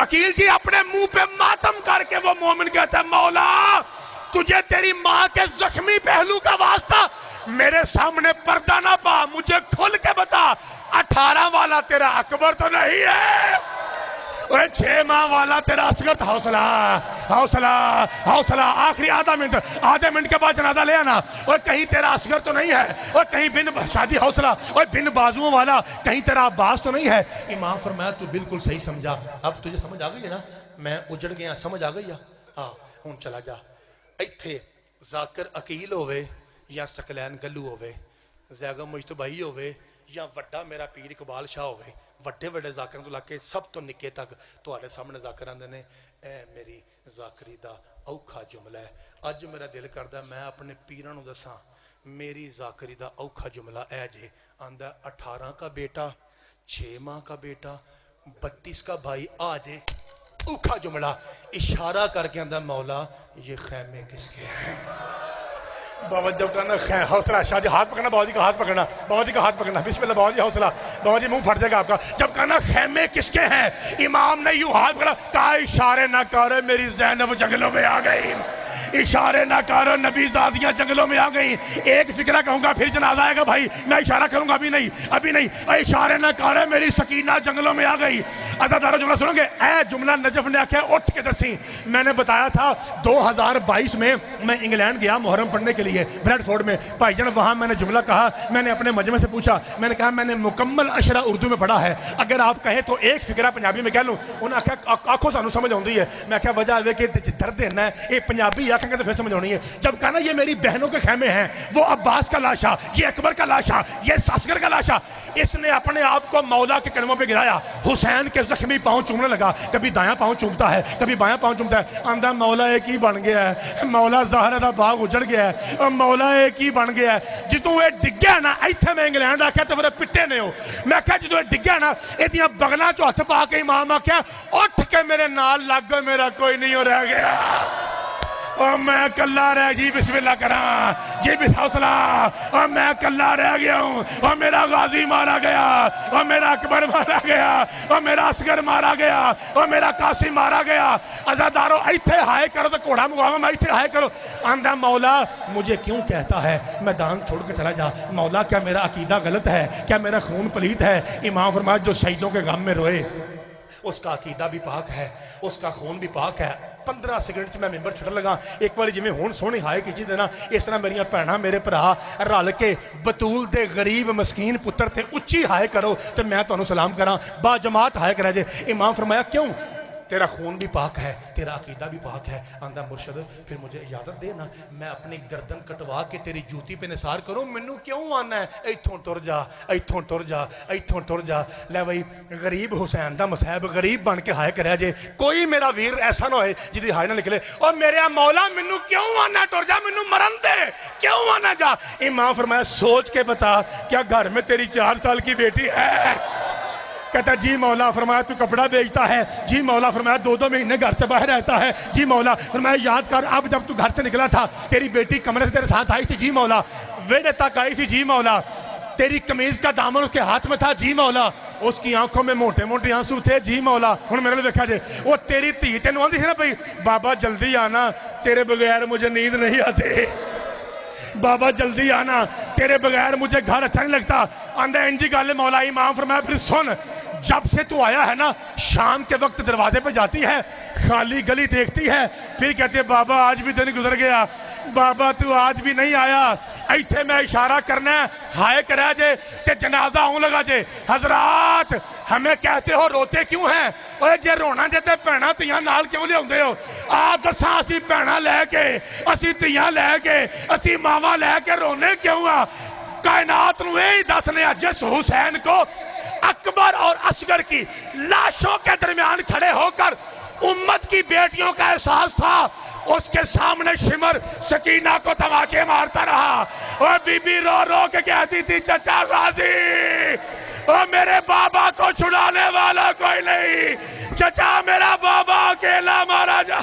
عقیل جی اپنے منہ پہ ماتم کر کے وہ مومن کہتا ہے مولا تجھے تیری ماں کے زخمی پہلو کا واسطہ میرے سامنے پردہ نہ پا, مجھے کھل کے بتا 18 والا تیرا اکبر تو نہیں ہے, 6 ماہ والا تیرا اصغر. حوصلہ آخری آدھا منٹ کے بعد جنازہ لے آنا. اور کہیں تیرا اصغر تو نہیں ہے, اور کہیں بن شادی حوصلہ اور بن بازوؤں والا کہیں تیرا عباس تو نہیں ہے. امام فرمایا تو بالکل صحیح سمجھا. اب تجھے سمجھ آ گئی ہے نا, میں اجڑ گیا, سمجھ آ گئی ہے. ہاں ہوں چلا جا. ایتھے ذاکر عقیل ہوئے یا سکلین گلو ہوئے, زیگا مجتبائی ہوئے یا وڈا میرا پیر اقبال شاہ ہوئے, وڈے وڈے ذاکر تو لاکے سب تو نکے تک تواڈے سامنے ذاکر آندے نے اے میری ذاکری دا اوکھا جملہ ہے. اج میرا دل کردا میں اپنے پیراں نوں دساں میری ذاکری دا اوکھا جملہ اے جے آندا 18 کا بیٹا, 6 ماہ کا بیٹا, 32 کا بھائی, آ جے اوکھا جملہ اشارہ کر کے آندا مولا یہ خیمے کس کے ہیں. بابا جب کہنا حوصلہ شادی ہاتھ پکڑنا, بابا جی کا ہاتھ پکڑنا, بابا جی کا ہاتھ پکڑنا. بسم اللہ بابا جی حوصلہ, بابا جی منہ پھٹ جائے گا آپ کا. جب کہنا خیمے کس کے ہیں, امام نے یوں ہاتھ پکڑا, کہا اشارے نہ کرو میری زینب جنگلوں میں آ گئی, اشارے نہ کرو نبی زادیاں جنگلوں میں آ گئی. ایک فکرہ کہوں گا پھر جنازہ آئے گا بھائی, میں اشارہ کروں گا ابھی نہیں. اشارے نہ کرو میری سکینہ جنگلوں میں آ گئی. عزادارو جملہ سنو گے, اے جملہ نجف نے آکھا اٹھ کے دسی. میں نے بتایا تھا 2022 میں میں انگلینڈ گیا محرم پڑھنے کے لیے بریڈ فورڈ میں. بھائی جان وہاں میں نے جملہ کہا, میں نے اپنے مجمع سے پوچھا, میں نے کہا میں نے مکمل اشرا اردو میں پڑھا ہے, اگر آپ کہیں تو ایک فکرہ پنجابی میں کہہ لوں. انہوں نے کہا آنکھوں سانو سمجھ آتی ہے. میں کہا وجہ ہے کہ درد دینا ہے, یہ پنجابی آنکھیں کہ تو پھر سمجھ آنی ہے. جب کہا نا یہ میری بہنوں کے خیمے ہیں, وہ عباس کا لاشا, یہ اکبر کا لاشا, یہ اصغر کا لاشا, اس نے اپنے آپ کو مولا کے قدموں پہ گرایا. حسین کے زخمی پاؤں چومنے لگا, کبھی دایاں پاؤں چومتا ہے, کبھی بایاں پاؤں چومتا ہے. آندا مولا ایک ہی بن گیا ہے, مولا زہرا دا باغ اجڑ گیا ہے, اور مولا ایک ہی بن گیا ہے. جدوں یہ ڈگیا نا ایتھے میں انگلینڈ آکھیا تے میرے پٹے نے ہو. میں کہا جدوں یہ ڈگیا نا ایدیاں بغلاں چ ہتھ پا کے امام آکھیا اٹھ کے میرے نال لگ گئے, میرا کوئی نہیں ہو رہ گیا. اور میں کلا رہ جی بسم اللہ کراں جی بس حوصلہ, اور میں کلا رہ گیا ہوں, اور میرا غازی مارا گیا, اور میرا اکبر مارا گیا, اور میرا اصغر مارا گیا, اور میرا قاسم مارا گیا. عزادارو ایتھے ہائے کرو تو گھوڑا منگواواں, میں ایتھے ہائے کرو. آندا مولا مجھے کیوں کہتا ہے میدان چھوڑ کے چلا جا. مولا کیا میرا عقیدہ غلط ہے, کیا میرا خون پلید ہے؟ امام فرمایا جو شہیدوں کے غم میں روئے اس کا عقیدہ بھی پاک ہے, اس کا خون بھی پاک ہے. 15 سیکنڈ میں ممبر چھڑ لگا. ایک بار جی میں ہون سونی ہائے کی دینا, اس طرح میری بھیڑاں میرے بھرا رل کے بطول دے غریب مسکین پتر تے اچھی ہائے کرو تو میں تمہیں سلام کراں, با جماعت ہائے کرا جے. امام فرمایا کیوں, تیرا خون بھی پاک ہے, تیرا عقیدہ بھی پاک ہے. آندا مرشد پھر مجھے اجازت دے نا, میں اپنی گردن کٹوا کے تیری جوتی پہ نثار کروں. منو کیوں آنا ہے, ایتھوں ٹر جا, ایتھوں ٹر جا, ایتھوں ٹر جا. لے بھائی غریب حسین دا مصاحب غریب بن کے ہائے کریا جے, کوئی میرا ویر ایسا نہ ہوئے جدی ہائے نہ نکلے. اور میرے مولا منو کیوں آنا ٹر جا, منو مرن دے, کیوں آنا جا. امام فرمایا سوچ کے بتا, کیا گھر میں تیری 4 سال کی بیٹی ہے؟ کہتا ہے جی مولا. فرمایا تو کپڑا بیچتا ہے؟ جی مولا. فرمایا 2 مہینے گھر سے باہر رہتا ہے؟ جی مولا. فرمایا یاد کر اب جب تو گھر سے نکلا تھا تیری بیٹی کمرے سے تیرے ساتھ آئی تھی؟ جی مولا. ویڑے تک آئی تھی؟ جی مولا. تیری قمیض کا دامن اس کے ہاتھ میں تھا؟ جی مولا. اس کی آنکھوں میں موٹے موٹے آنسو تھے؟ جی مولا. ہن میرے لئے دیکھا جائے وہ تیری تھی تینوں آندھی تھی نا بھئی بابا جلدی آنا تیرے بغیر مجھے نیند نہیں آتے، بابا جلدی آنا تیرے بغیر مجھے گھر اچھا نہیں لگتا. آندھا انجی گالے مولا. امام فرمایا پھر سن، جب سے تو آیا ہے نا شام کے وقت دروازے پہ جاتی ہے، خالی گلی دیکھتی ہے، پھر کہتے ہیں بابا آج بھی دن گزر گیا، بابا تو آج بھی نہیں آیا. ایتھے میں اشارہ کرنا ہے ہائے کرا جے تے جنازہ ہوں لگا جے. حضرات ہمیں کہتے ہو روتے کیوں ہیں؟ اوے جے رونا جے تے پینا تیاں نال کیوں لے ہوندے ہو؟ آپ دساں اسی پینا لے کے اسی تیاں لے کے اسی ماما لے کے رونے کیوں آ؟ کائنات نو یہی دسنے جس حسین کو اکبر اور اصغر کی لاشوں کے درمیان کھڑے ہو کر امت کی بیٹیوں کا احساس تھا، اس کے سامنے شمر سکینہ کو تماچے مارتا رہا اور بی بی رو رو کے کہتی تھی چچا غازی اور میرے بابا کو چھڑانے والا کوئی نہیں، چچا میرا بابا اکیلا مارا جا.